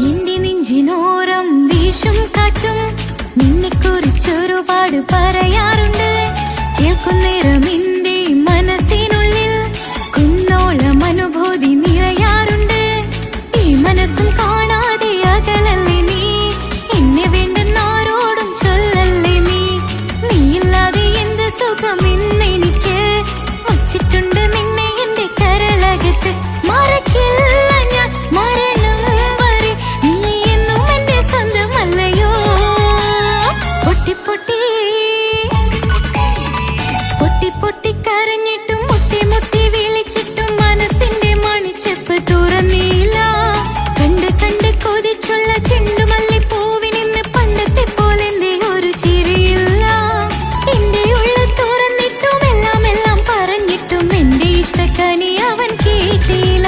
എന്റെ നെഞ്ചിനോരം വീശും കാറ്റും നിന്നെക്കുറിച്ചൊരുപാട് പറയാറുണ്ട്. കേൾക്കുന്നേരം എന്റെ മനസ്സിനുള്ളിൽ കുന്നോളം അനുഭൂതി നിറയാറുണ്ട്. ഈ മനസ്സും കാണാതെ അകലല്ലേ നീ, എന്നെ വേണ്ടെന്നാരോടും ചൊല്ലല്ലേ നീ. നീയില്ലാതെ എന്ത് സുഖം ഇന്നെനിക്ക്, വച്ചിട്ടുണ്ട് നിന്നെ എന്റെ കരളകത്ത്. മറക്കില്ല ഞാൻ മരണം വരെ, നീ എന്നും എന്റെ സ്വന്തമല്ലയോ. പൊട്ടി പൊട്ടി പൊട്ടി പൊട്ടി കരഞ്ഞിട്ടും മുട്ടി മുട്ടി വിളിച്ചിട്ടും മനസ്സിന്റെ മണിച്ചെപ്പ് തുറന്നില്ല. കണ്ട് കണ്ട് കൊതിച്ചുള്ള ചെണ്ടുമല്ലിപ്പൂവിനിന്ന് പണ്ടത്തെ പോലെന്തേ ഒരു ചിരിയില്ല. എന്റെ ഉള്ളിൽ തുറന്നിട്ടും എല്ലാം എല്ലാം പറഞ്ഞിട്ടും എന്റെ ഇഷ്ടക്കനി അവൻ കേട്ടില്ല.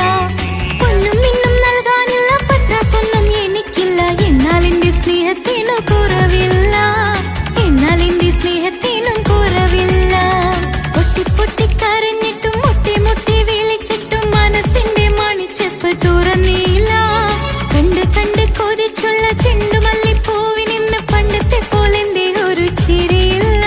പൊന്നും മിന്നും നൽകാനുള്ള പത്രാസൊന്നും എനിക്കില്ല. എന്നാൽ എന്റെ സ്നേഹത്തിനു കുറവില്ല, എന്നാൽ എന്റെ സ്നേഹത്തിനും കുറവില്ല. പൊട്ടി പൊട്ടി കരഞ്ഞിട്ടും മുട്ടി മുട്ടി വിളിച്ചിട്ടും മനസ്സിന്റെ മണിച്ചെപ്പ് തുറന്നില്ല. കണ്ട് കണ്ട് കൊതിച്ചുള്ള ചെണ്ടുമല്ലിപ്പൂവിനിന്ന് പണ്ടത്തെ പോലെന്തേ ഒരു ചിരിയില്ല.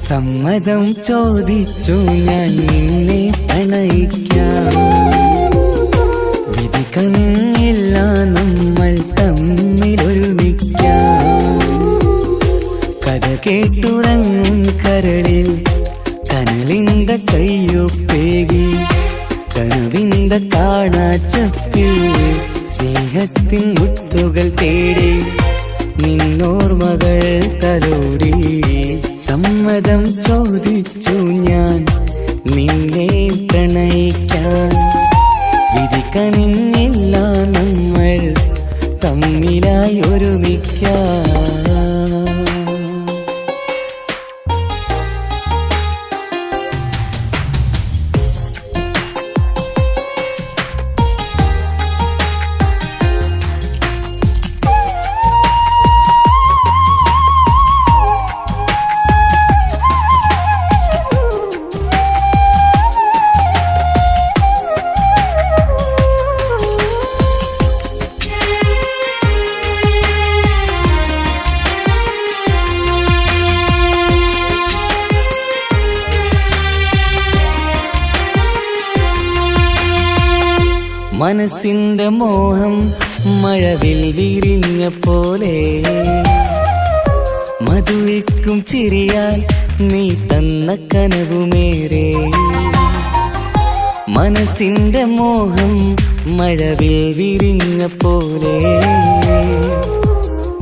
സമ്മതം ചോദിച്ചു ഞാൻ നിന്നെ പ്രണയിക്കാം. വിധി കനിഞ്ഞില്ല നമ്മൾ തമ്മിലൊരുമിക്കാം. കഥ കേട്ടുറങ്ങും കരളിൽ കനലിന്ത കയ്യൊപ്പേകി, കനവിന്ത കാണാച്ചപ്പിൽ സ്നേഹത്തിൻ മുത്തുകൾ തേടി നിന്നോർമകൾ തലോടി. സമ്മതം ചോദിച്ചു ഞാൻ നിന്നെ പ്രണയിക്കാൻ. വിധി കനിഞ്ഞില്ല നമ്മൾ തമ്മിലായി ഒരുമിക്കാം. മനസ്സിന്റെ മോഹം മഴവിൽ വിരിഞ്ഞ പോലെ, മധുവിക്കും ചിരിയാൽ നീ തന്ന കനവുമേറെ. മനസ്സിന്റെ മോഹം മഴവിൽ വിരിഞ്ഞ പോലെ,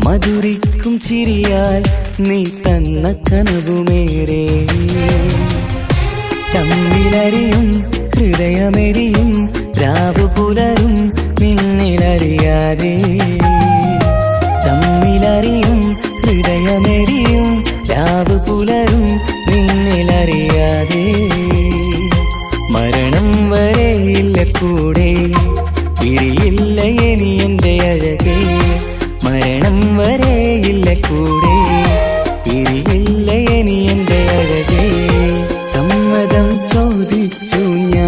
മധുരിക്കും ചിരിയാൽ നീ തന്ന കനവുമേറെ. തമ്മിലറിയും ഹൃദയമെരിയും രാവു പുലരും നിന്നിലറിയാതെ. തമ്മിലറിയും ഹൃദയമെരിയും രാവു പുലരും നിന്നിലറിയാതെ. മരണം വരെയില്ല കൂടെ, പിരിയില്ല ഇനി എൻ്റെ അഴകേ. മരണം വരെയില്ല കൂടെ, പിരിയില്ല ഇനി എൻ്റെ അഴകേ. സമ്മതം ചോദിച്ചു ഞാൻ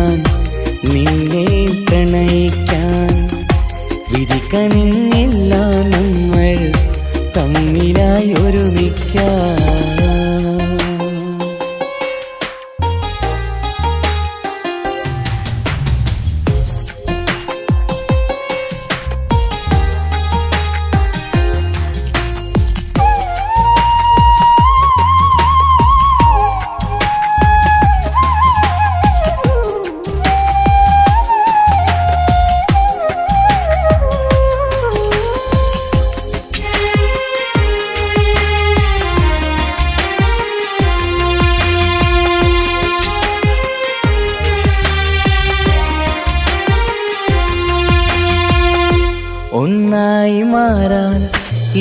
ഒന്നായി മാറാൻ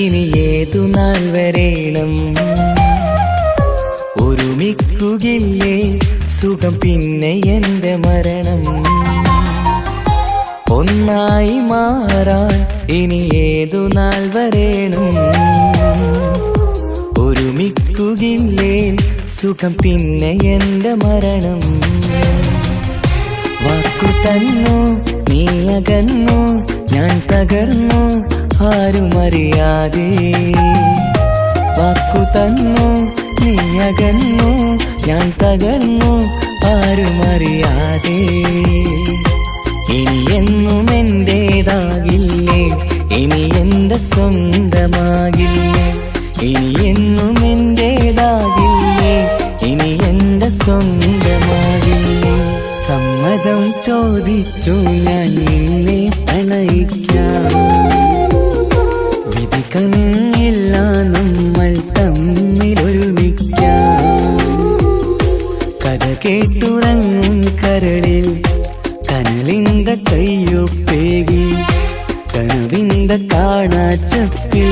ഇനി ഏതു നാൾ വരേണം ഒരുമിക്കുകയില്ലേ സുഖം പിന്നെ എന്റെ മരണം ഒന്നായി മാറാൻ ഇനി ഏതു നാൾ വരേണം ഒരുമിക്കുകയില്ലേ സുഖം പിന്നെ എന്റെ മരണം വാക്കു തന്നു നീ അകന്നു ഞാൻ തകർന്നു ആരുമറിയാതെ വാക്കു തന്നു നീ അകന്നു ഞാൻ തകർന്നു ആരുമറിയാതെ ഇനി എന്നും എന്റേതാകില്ലേ ഇനി എന്റെ സ്വന്തമാകില്ലേ ഇനി എന്നും എന്റേതാകില്ലേ ഇനി എന്റെ സ്വന്തമാകില്ലേ സമ്മതം ചോദിച്ചു ഞാൻ നിന്നെ പ്രണയിക്കാം വിധി കനിഞ്ഞില്ല നമ്മൾ തമ്മിലൊരുമിക്കാം കഥ കേട്ടുറങ്ങും കരളിൽ കനലിന്ത കയ്യൊപ്പേകി കനവിന്ത കാണാച്ചപ്പിൽ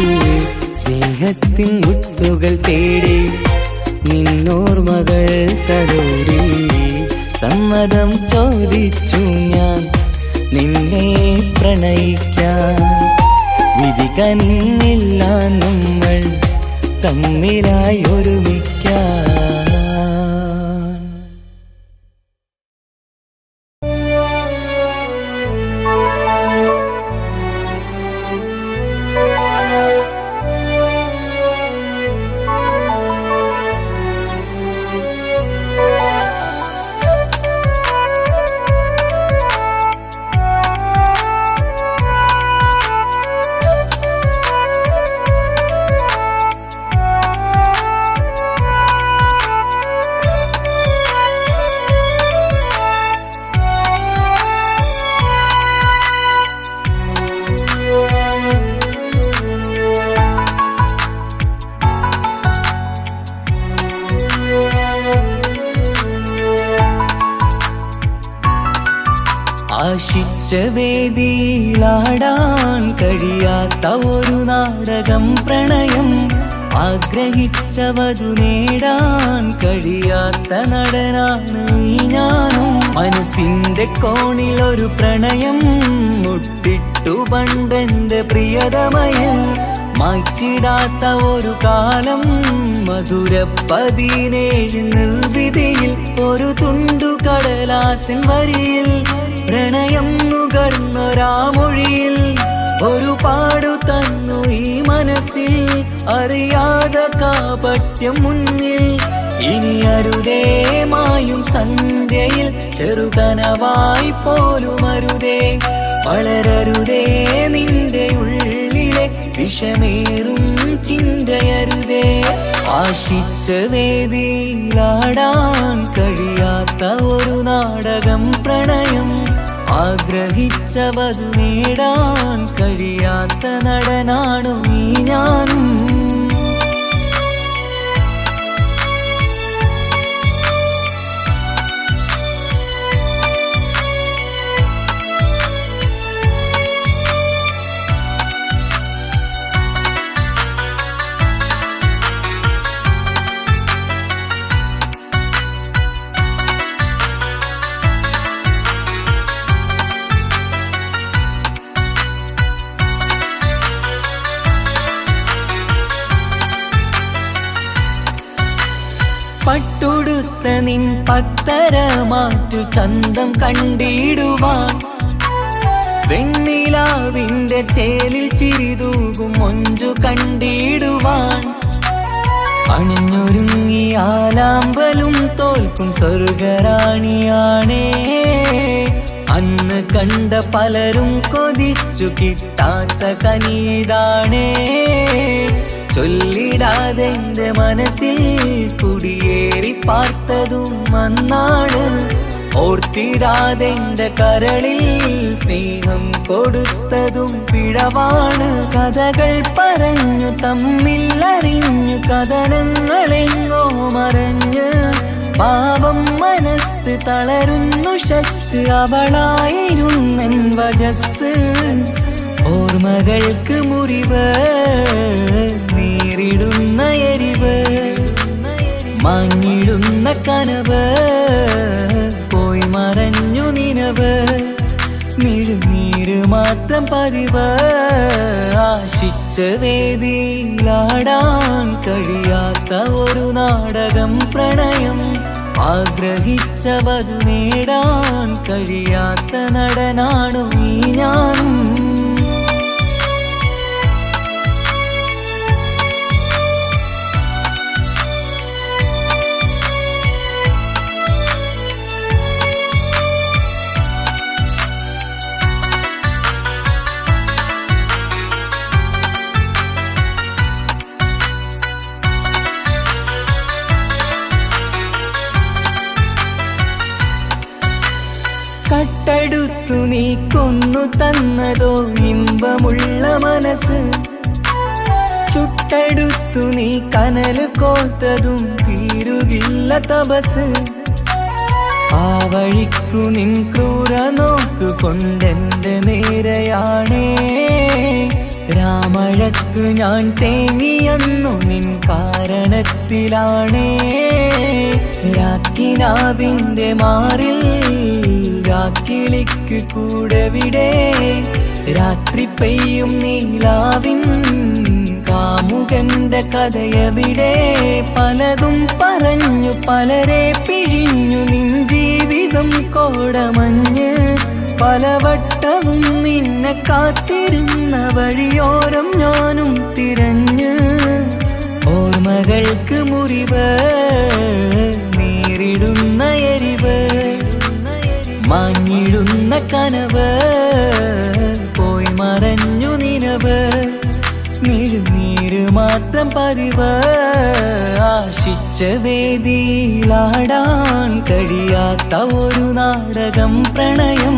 സ്നേഹത്തിൻ മുത്തുകൾ തേടി നിന്നോർമകൾ തലോടി സമ്മതം ചോദിച്ചു ഞാൻ നിന്നെ പ്രണയിക്കാൻ വിധി കനിഞ്ഞില്ല നമ്മൾ തമ്മിലായി ഒരുമിക്കാൻ ആശിച്ച വേദിയിലാടാൻ കഴിയാത്ത ഒരു നാടകം പ്രണയം ആഗ്രഹിച്ചവതു നേടാൻ കഴിയാത്ത നടനാണ് ഈ ഞാനും മനസ്സിന്റെ കോണിലൊരു പ്രണയം മുട്ടിട്ടു പണ്ടെന്റെ പ്രിയതമയിൽ മായ്ച്ചിടാത്ത ഒരു കാലം മധുര 17 നിർവിധിയിൽ ഒരു തുണ്ടു കടലാസിൻ വരിയിൽ പ്രണയം നുകർന്നൊരാമൊഴിയിൽ ഒരു പാടു തന്നു ഈ മനസ്സിൽ അറിയാതെ കാപട്യം മുന്നിൽ ഇനി അരുതേ മായും സന്ധ്യയിൽ ചെറുകനവായി പോലും അരുതേ വളരരുതേ നിന്റെ ഉള്ളിലെ വിഷമേറും ചിന്തയരുതേ ആശിച്ച വേദിയിലാടാൻ കഴിയാത്ത ഒരു നാടകം പ്രണയം ആഗ്രഹിച്ചവതു നേടാൻ കഴിയാത്ത നടനാണു ഈ ഞാനും പട്ടുടുത്ത നിൻ പത്തര മാറ്റു ചന്തം കണ്ടിടുവാൻ വെണ്ണിലാവിന്റെ ചേലിൽ ചിരിതൂകും മൊഞ്ചു കണ്ടിടുവാൻ അണിഞ്ഞൊരുങ്ങി ആലാമ്പലും തോൽക്കും സ്വർഗറാണിയാണേ അന്ന് കണ്ട പലരും കൊതിച്ചു കിട്ടാത്ത കനിതാണേ ചൊല്ലിടാതെ എന്റെ മനസ്സിൽ കുടിയേറി പാർത്തതും അന്നാണ് ഓർത്തിടാതെ എന്റെ കരളിൽ സ്നേഹം കൊടുത്തതും പിഴവാണ് കഥകൾ പറഞ്ഞു തമ്മിൽ അറിഞ്ഞു കഥനങ്ങളെങ്ങോ മറഞ്ഞ് പാപം മനസ്സ് തളരുന്നു ശസ് അവളായിരുന്നൻ വജസ് ഓർമ്മകൾക്ക് മുറിവ് നേരിടുന്ന എരിവ് മാഞ്ഞിടുന്ന കനവ് പോയി മറഞ്ഞു നിനവ് മിഴുനീര് മാത്രം പതിവ് ആശിച്ച വേദിയിലാടാൻ കഴിയാത്ത ഒരു നാടകം പ്രണയം ആഗ്രഹിച്ചവതു നേടാൻ കഴിയാത്ത നടനാണു ഈ ഞാനും കട്ടെടുത്തു നീ കൊന്നു തന്നതോ ഇമ്പമുള്ള മനസ്സ് ചുട്ടെടുത്തു നീ കനല് കോർത്തതും തീരുകില്ല തപസ് ആ വഴിക്കു നിൻ ക്രൂര നോക്കു കൊണ്ടെന്റെ നേരെയാണേ രാമഴക്കു ഞാൻ തേങ്ങിയെന്നു നിൻ കാരണത്തിലാണേ രാക്കിനാവിന്റെ മാറിൽ രാക്കിളിക്ക് കൂടെവിടെ രാത്രി പെയ്യും നീലാവിൻ കാമുകന്റെ കഥയവിടെ പലതും പറഞ്ഞു പലരെ പിഴിഞ്ഞു നിൻ ജീവിതം കോടമഞ്ഞ് പലവട്ടവും നിന്നെ കാത്തിരുന്ന വഴിയോരം ഞാനും തിരഞ്ഞ് ഓർമ്മകൾക്ക് മുറിവ് നേരിടുന്ന എരിവ് മാഞ്ഞിടുന്ന കനവ് പോയി മറഞ്ഞു നിനവ് മിഴുനീര് മാത്രം പതിവ് ആശിച്ച വേദിയിലാടാൻ കഴിയാത്ത ഒരു നാടകം പ്രണയം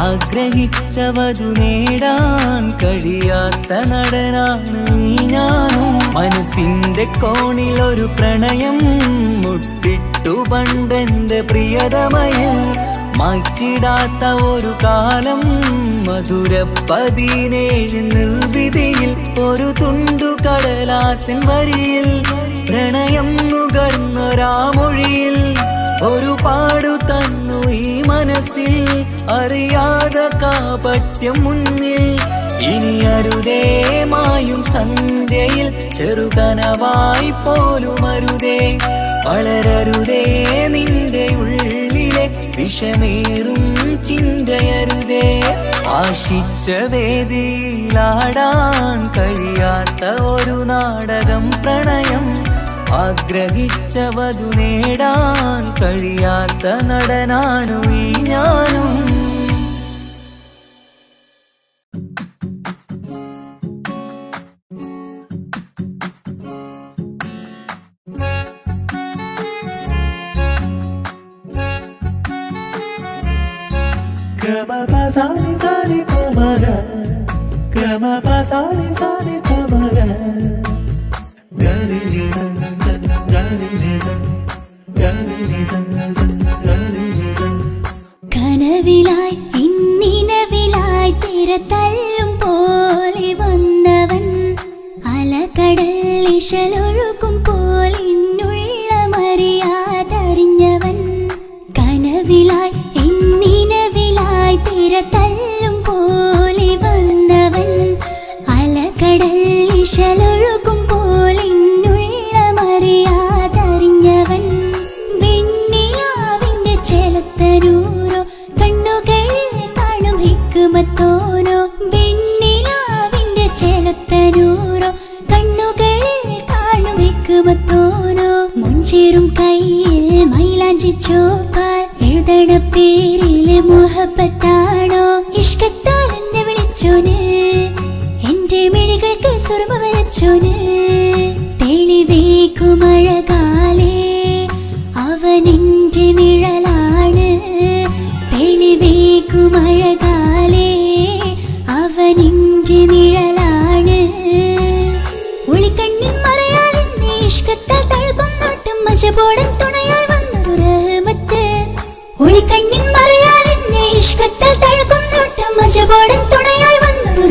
ആഗ്രഹിച്ചവതു നേടാൻ കഴിയാത്ത നടനാണ് ഈ ഞാനും മനസ്സിന്റെ കോണിലൊരു പ്രണയം മുട്ടിട്ടു പണ്ടെന്റെ പ്രിയതമയിൽ മായ്ച്ചിടാത്ത ഒരു കാലം മധുര 17 നിർവിധിയിൽ ഒരു തുണ്ടു കടലാസിൻ വരിയിൽ പ്രണയം നുകർന്നൊരാമൊഴിയിൽ ഒരു പാടു തന്നു ഈ മനസ്സിൽ അറിയാതെ കാപട്യം മുന്നിൽ ഇനി അരുതേ മായും സന്ധ്യയിൽ ചെറുകനവായി പോലും അരുതേ വളരരുതേ നിന്റെ ഉള്ളിലെ വിഷമേറും ചിന്തയരുതേ ആശിച്ച വേദിയിലാടാൻ കഴിയാത്ത ഒരു നാടകം പ്രണയം ആഗ്രഹിച്ചവതു നേടാൻ കഴിയാത്ത നടനാണു ഈ ഞാനും കനവിലായി ഇന്നിനവിലായി തിരതല്ലും പോലെ വന്നവൻ അലകടൽ ഇശലൊഴുകും പോലെ മറിയാതറിഞ്ഞവൻ കനവിലായി ഇന്നിനവിലായി തിരതല്ലും പോലെ വന്നവൻ അലകടൽ ഇശലൊഴുകും പോലെ മറിയാതറിഞ്ഞവൻ വെണ്ണിലാവിന്റെ ചെലത്തരൂരോ കണ്ണുകളിൽ കാണും ഹിക്കുമത്തോനോ വെണ്ണിലാവിന്റെ ചെലത്തരൂരോ കണ്ണുകളിൽ കാണും ഹിക്കുമത്തോനോ മുഞ്ചേറും കയ്യിൽ മൈലാഞ്ചി ചോപ്പാൽ എഴുതണ പേരിലെ മുഹബത്താണോ ഇഷ്കത്താൽ എന്നെ വിളിച്ചോന് എന്റെ മിഴികൾക്ക് സുറുമ വരച്ചോന് തെളിവേക്കുമഴകാലേ അവനെന്റെ നിഴലാണ് തെളിവേക്കുമഴകാലേ അവനെന്റെ നിഴലാണ് ഒളിക്കണ്ണിൻ മറയാൽ എന്നെ ഇഷ്കത്താൽ തഴുകും നോട്ടും മജബോടൻ തുണയായി വന്നൊരു റഹ്മത്ത് ഒളിക്കണ്ണിൻ മറയാൽ എന്നെ ഇഷ്കത്താൽ തഴുകും നോട്ടും മജബോടൻ തുണയായി വന്നൊരു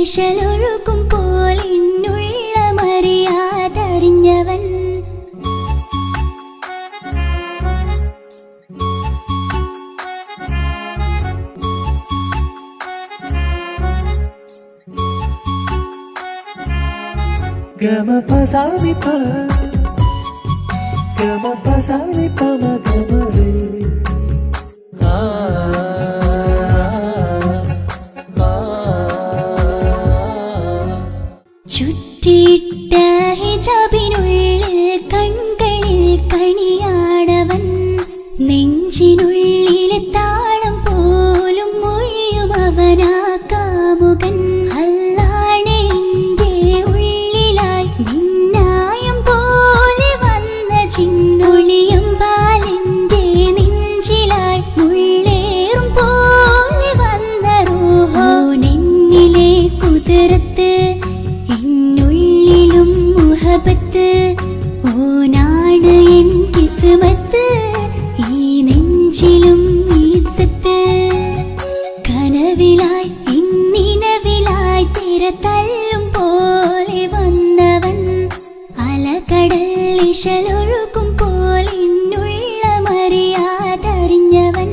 ഇശലൊഴുകും പോലെന്നുള്ളമറിയാതറിഞ്ഞവൻ Gama pasami pa, gama pasami pa magamare. ചുറ്റിയിട്ട ഹിജാബിനുള്ളിൽ കൺകളിൽ കണിയാടവൻ നെഞ്ചിനുള്ളിലെ താളം പോലും മൊഴിയും അവനാ കാമുകൻ അല്ലാണെ എൻ്റെ ഉള്ളിലായി മിന്നായം പോലെ വന്ന ചിന്നൊളിയും പാലെൻ്റെ നെഞ്ചിലായി മുള്ളേറും പോലെ വന്ന റൂഹോ നെഞ്ഞിലെ കുതിരത്ത് എന്നുള്ളിലും മുഹബത്ത് ഓനാണ് എൻ കിസ്മത്ത് ഈ നെഞ്ചിലും ഈസത്ത് കനവിലായി ഇന്നിനവിലായി തിര തല്ലും പോലെ വന്നവൻ അലകടൽ ഇശലൊഴുകും പോലെ എന്നുള്ളമറിയാതറിഞ്ഞവൻ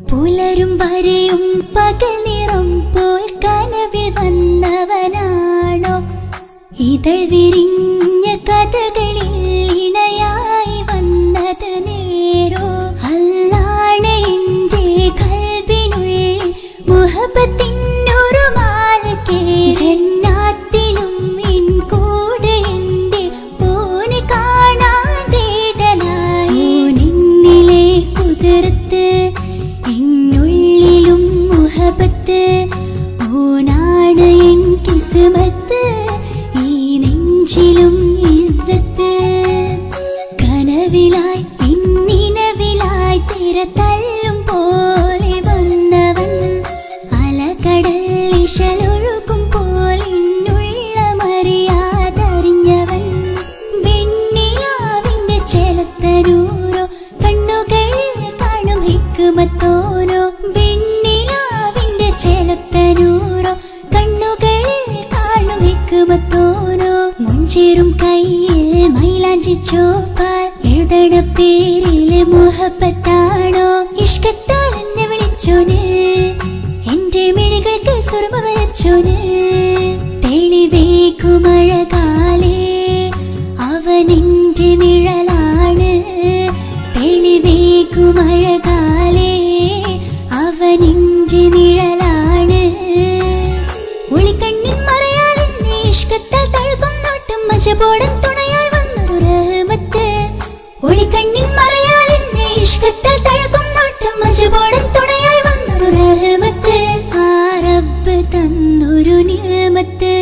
പുലരും വരെയും പകൽ നിറം പോൽ കനവിൽ വന്നവനാണോ ഇതൾ വിരിഞ്ഞ കഥകളിൽ ഇണയായി വന്നത് നേരോ അല്ലാണ് എൻ്റെ കൽബിനുള്ളിൽ മുഹബത്തിനൊരു മാലക്കേ ജന്നാത്തിലും എൻ കൂടെ എൻ്റെ ഓനെ കാണാൻ തേടലായി നിന്നിലെ കുതിരത്ത് എന്നുള്ളിലും മുഹബത്ത് ഓനാണ് എൻ കിസ്മത്ത് ഈ നെഞ്ചിലും ഇസ്സത്ത് കനവിലായി ഇന്നിനവിലായി തിര തല്ലും പോലെ വന്നവൻ അലകടൽ ഇശലൊഴുകും പോലെ എന്നുള്ളമറിയാതറിഞ്ഞവൻ വെണ്ണിലാവിന്റെ ചെലത്തനൂരോ കണ്ണുകളിൽ കാണും ഹിക്മത്തോരോ വെണ്ണിലാവിന്റെ ചെലത്തനൂരോ കണ്ണുകളിൽ കാണും ഹിക്മത്തോരോ മുഞ്ചേറും കയ്യിൽ മൈലാഞ്ചി ചോപ്പാൽ എഴുതണ പേരിലെ മുഹബത്താണോ ഇഷ്കത്താൽ എന്നെ വിളിച്ചോന് എന്റെ മിഴികൾക്ക് സുറുമ വരച്ചോന് തെളിവേക്കുമഴകാലേ അവനെന്റെ നിഴലാണ് തെളിവേക്കുമഴകാലേ അവനെന്റെ നിഴലാണ് ഒളിക്കണ്ണിൻ മറയാൽ എന്നെ ഇഷ്കത്താൽ തഴുകും നോട്ടും മജബോടൻ തുണയായി വന്നൊരു റഹ്മത്ത് ഒളിക്കണ്ണിൻ മറയാൽ എന്നെ ഇഷ്കത്താൽ തഴുകും നോട്ടും മജബോടൻ തുണയായി വന്നൊരു റഹ്മത്ത് ആ റബ്ബ് തന്നൊരു നിഅമത്ത്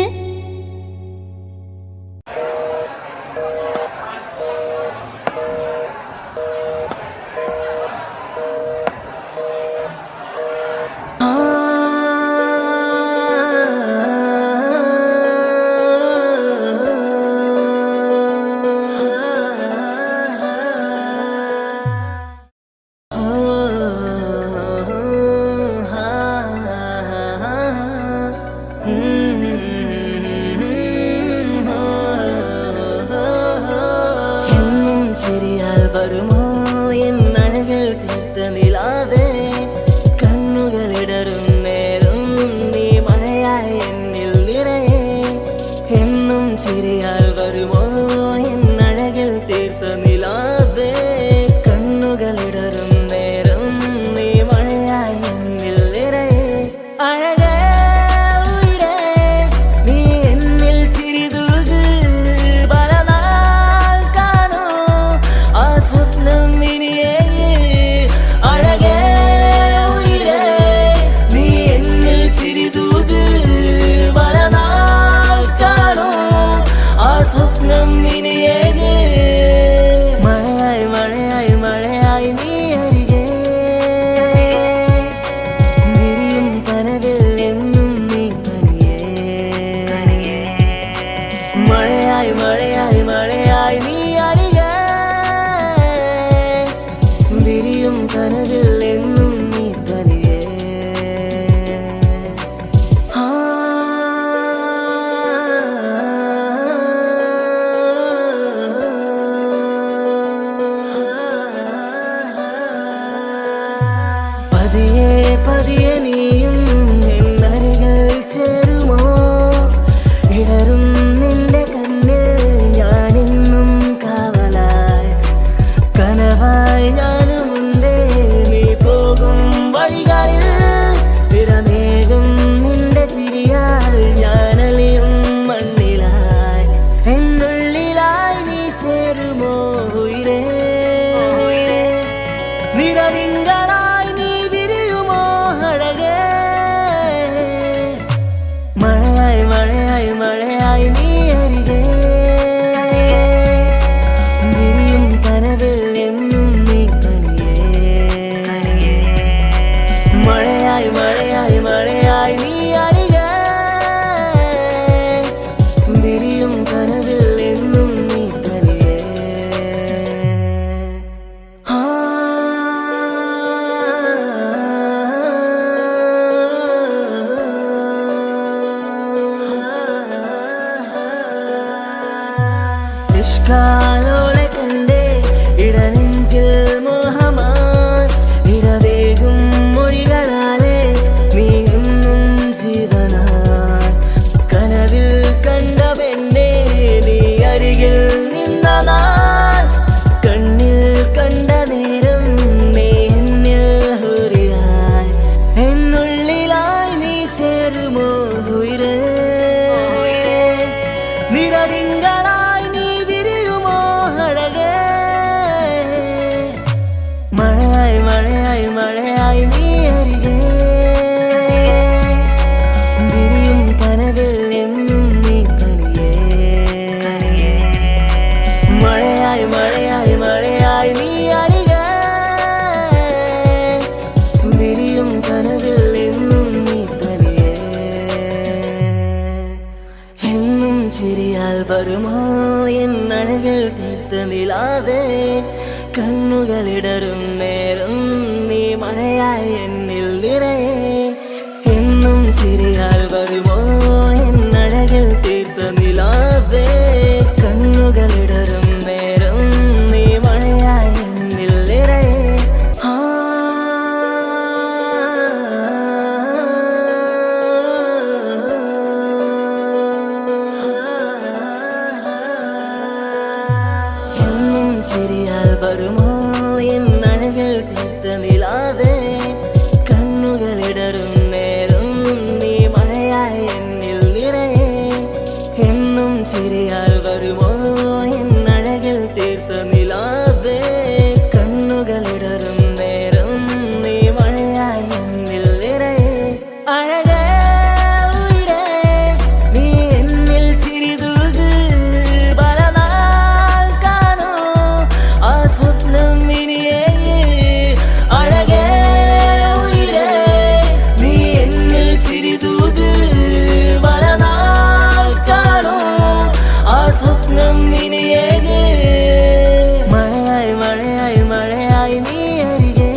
മഴയായി മഴയായി നീ അരികെ വിരിയും കനവിൽ എന്നും നീ തനിയേ പതിയെ പതിയെ നീയും എന്നരികൾ ചേരുമോ ഇടറും നിന്റെ കണ്ണിൽ ഞാനെന്നും കാവലായി കനവായി ഞാനുമുണ്ടേ നീ പോകും വഴികളിൽ തിരമേകും നിന്റെ ചിരിയാൽ ഞാനലിയും മണ്ണിലായി എന്നുള്ളിലായി നീ ചേരുമോ ഉയിരേ നിറതിങ്കളായി നീ വിരിയുമോ അഴകേ മഴയായി മഴയായി മഴയായി നീ അരികെ വിരിയും കനവിൽ എന്നും നീ തനിയേ മഴയായി മഴയായി മഴയായി നീ അരികെ വിരിയും കനവിൽ എന്നും നീ തനിയേ ഇഷ്കാലോളെ കണ്ടേ ഇടനെഞ്ചിൽ മോഹമായി ഇരവേകും മൊഴികളാലേ നീ എന്നും ജീവനായി കനവിൽ കണ്ട പെണ്ണേ നീ അരികിൽ നിന്ന നാൾ കണ്ണിൽ കണ്ട നേരം നീ എന്നിൽ ഹുരിയായി എന്നുള്ളിലായി നീ ചേരുമോ ഉയിരേ നിറതിങ്കളായി നീ വിരിയുമോ അഴകേ മഴയായി മഴയായി മഴയായി നീ അരികെ വിരിയും കനവിൽ എന്നും നീ തനിയേ മഴയായി മഴയായി മഴയായി നീ അരികെ വിരിയും കനവിൽ എന്നും നീ തനിയേ എന്നും ചിരിയാൽ വരുമോ എന്നഴകിൽ തീർത്ത നിലാവേ കണ്ണുകളിടറും നേരം നീ മഴയായി എന്നിൽ നിറയെ എന്നും ചിരിയാൽ വരുമോ എന്നഴകിൽ തീർത്ത നിലാവേ കണ്ണുകളിടറും നേരം നീ മഴയായി എന്നിൽ നിറയെ എന്നും ചിരിയാൽ വരുമോ എന്നഴകിൽ തീർത്ത നിലാവേ കണ്ണുകളിടറും നേരം നീ മഴയായി എന്നിൽ നിറയെ എന്നും ചിരിയാൽ വരുമോ എന്നഴകിൽ തീർത്ത നിലാവേ കണ്ണുകളിടറും നേരം നീ മഴയായി എന്നിൽ നിറയെ അഴകേ ഉയിരേ നീ എന്നിൽ ചിരിതൂക് പലനാൾ കാണൂ ആ സ്വപ്നം ഇനിയേ അഴകേ ഉയിരേ നീ എന്നിൽ ചിരിതൂക് പലനാൾ കാണൂ ആ സ്വപ്നം ഇനിയേ മഴയായി മഴയായി മഴയായി നീ അരികെ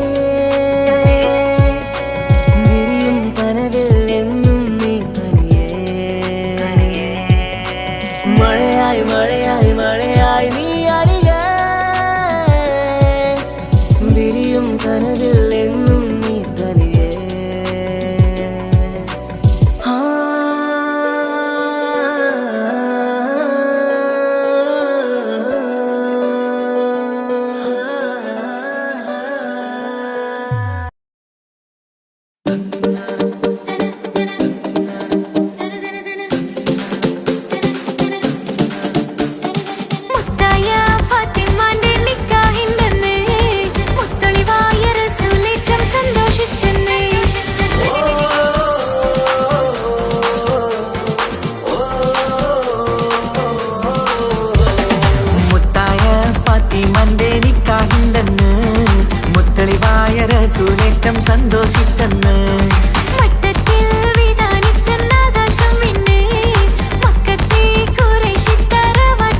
വിരിയും കനവിൽ എന്നും നീ തനിയേ മഴയായി മഴയായി മഴയായി നീ അരികെ വിരിയും കനവിൽ എന്നും നീ തനിയേ മുത്തായ ഫാത്തിമാന്റെ നിക്കാഹിന്റെന്ന് മുത്തൊളിവായ റസൂലേറ്റം സന്തോഷിച്ചെന്ന് മുത്തായ ഫാത്തിമന്റെ നിക്കാഹിന്റെന്ന് മുത്തളിവായ റസൂലേറ്റം സന്തോഷിച്ചെന്ന് മട്ടത്തിൽ വിധാനിച്ചെന്നാകാശം പിന്നെ മക്കത്തെ കുറേശ്ശി തറവാട്ടിൽ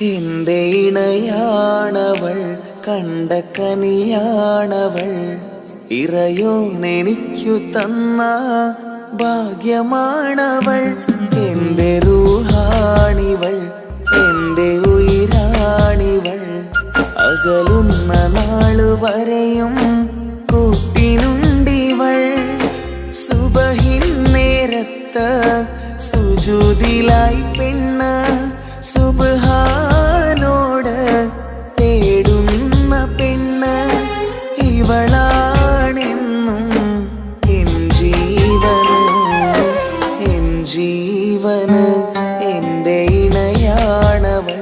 എന്റെ ഇണയാണവൾ, കണ്ട കനിയാണവൾ, ഇറയോനെനിക്കു തന്ന ഭാഗ്യമാണവൾ. എന്റെ റൂഹാണിവൾ, എന്റെ ഉയിരാണിവൾ, അകലുന്ന നാളു വരെയും കൂട്ടിനുണ്ടിവൾ. സുബഹിൻ നേരത്ത് സുജൂദിലായി പെണ്ണ് സുബ്ഹാനോട് തേടുന്ന പെണ്ണ് ഇവളാണെന്നും എൻ ജീവന്, എൻ ജീവന്. എന്റെ ഇണയാണവൾ,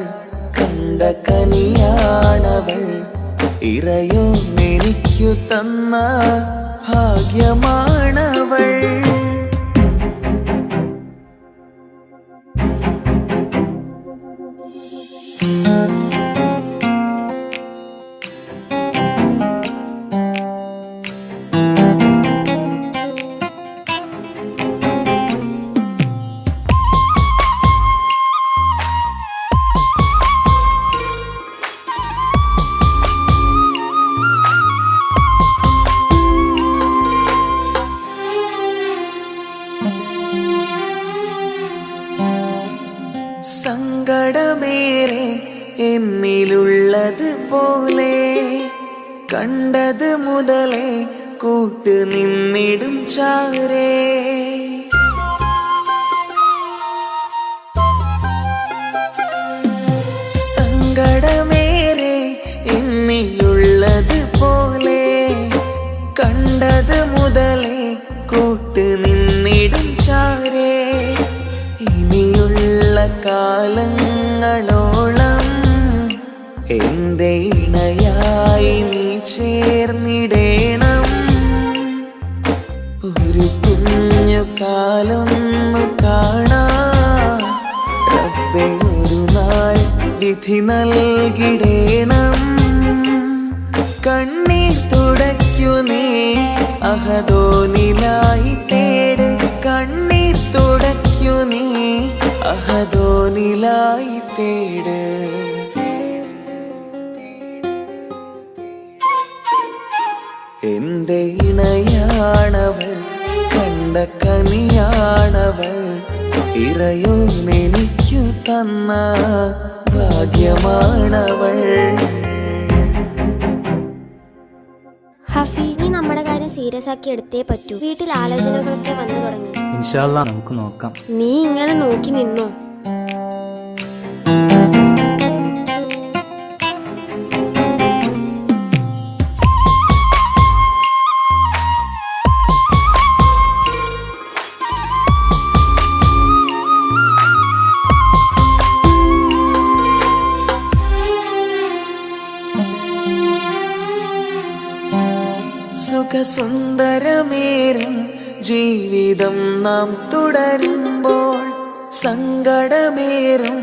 കണ്ട കനിയാണവൾ, ഇറയോനെനിക്കു തന്ന ഭാഗ്യമാണവൾ. സങ്കടമേറെ എന്നിലുള്ളത് പോലെ കണ്ടത് മുതലേ കൂട്ട് നിന്നിടും ചാരേ. സങ്കടമേറെ എന്നിലുള്ളത് പോലെ കണ്ടത് മുതലേ കൂട്ട് നിന്നിടും ചാരേ. ഇനിയുള്ള കാലങ്ങളോളം എന്റെ ഇണയായി നീ ചേർന്നിടേണം. ഒരു കുഞ്ഞു കാലൊന്നു കാണാൻ റബ്ബേ ഒരു നാൾ വിധി നൽകിടേണം. കണ്ണീർ തുടയ്ക്കു നീ അഹദോനിലായി തേട്, കണ്ണീർ തുടയ്ക്കു നീ അഹദോനിലായി തേട്. എന്റെ ഇണയാണവൾ, കണ്ട കനിയാണവൾ, ഇറയോനെനിക്കു തന്ന ഭാഗ്യമാണവൾ. ഹഫി, നീ നമ്മുടെ കാര്യം സീരിയസ് ആക്കി എടുത്തേ പറ്റൂ. വീട്ടിൽ ആലോചനകളൊക്കെ വന്നു തുടങ്ങി. ഇൻഷാ അല്ലാഹ് നമുക്ക് നോക്കാം. നീ ഇങ്ങനെ നോക്കി നിന്നോ? സുഖസുന്ദരമേറും ജീവിതം നാം തുടരുമ്പോൾ സങ്കടമേറും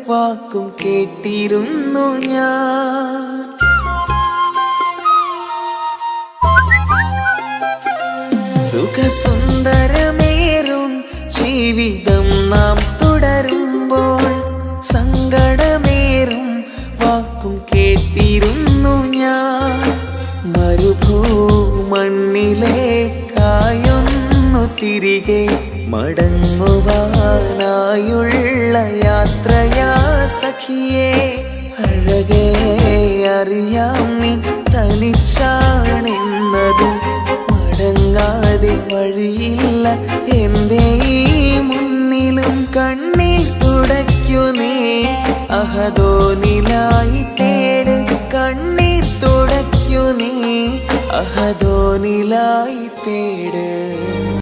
വാക്കും കേട്ടിരുന്നു ഞാൻ. സുഖസുന്ദരമേറും ജീവിതം നാം തുടരുമ്പോൾ സങ്കടമേറും വാക്കും കേട്ടിരുന്നു ഞാൻ. മരുഭൂമണ്ണിലേക്കായൊന്നു തിരികെ മടങ്ങുവാനായുള്ള യാത്രയാ സഖിയേ. അഴകേ അറിയാം നീ തനിച്ചാണെന്നതും മടങ്ങാതെ വഴിയില്ല എന്റെ ഈ മുന്നിലും. കണ്ണീർ തുടയ്ക്കു നീ അഹദോനിലായി തേട്, കണ്ണീർ തുടയ്ക്കു നീ അഹദോനിലായി തേട്.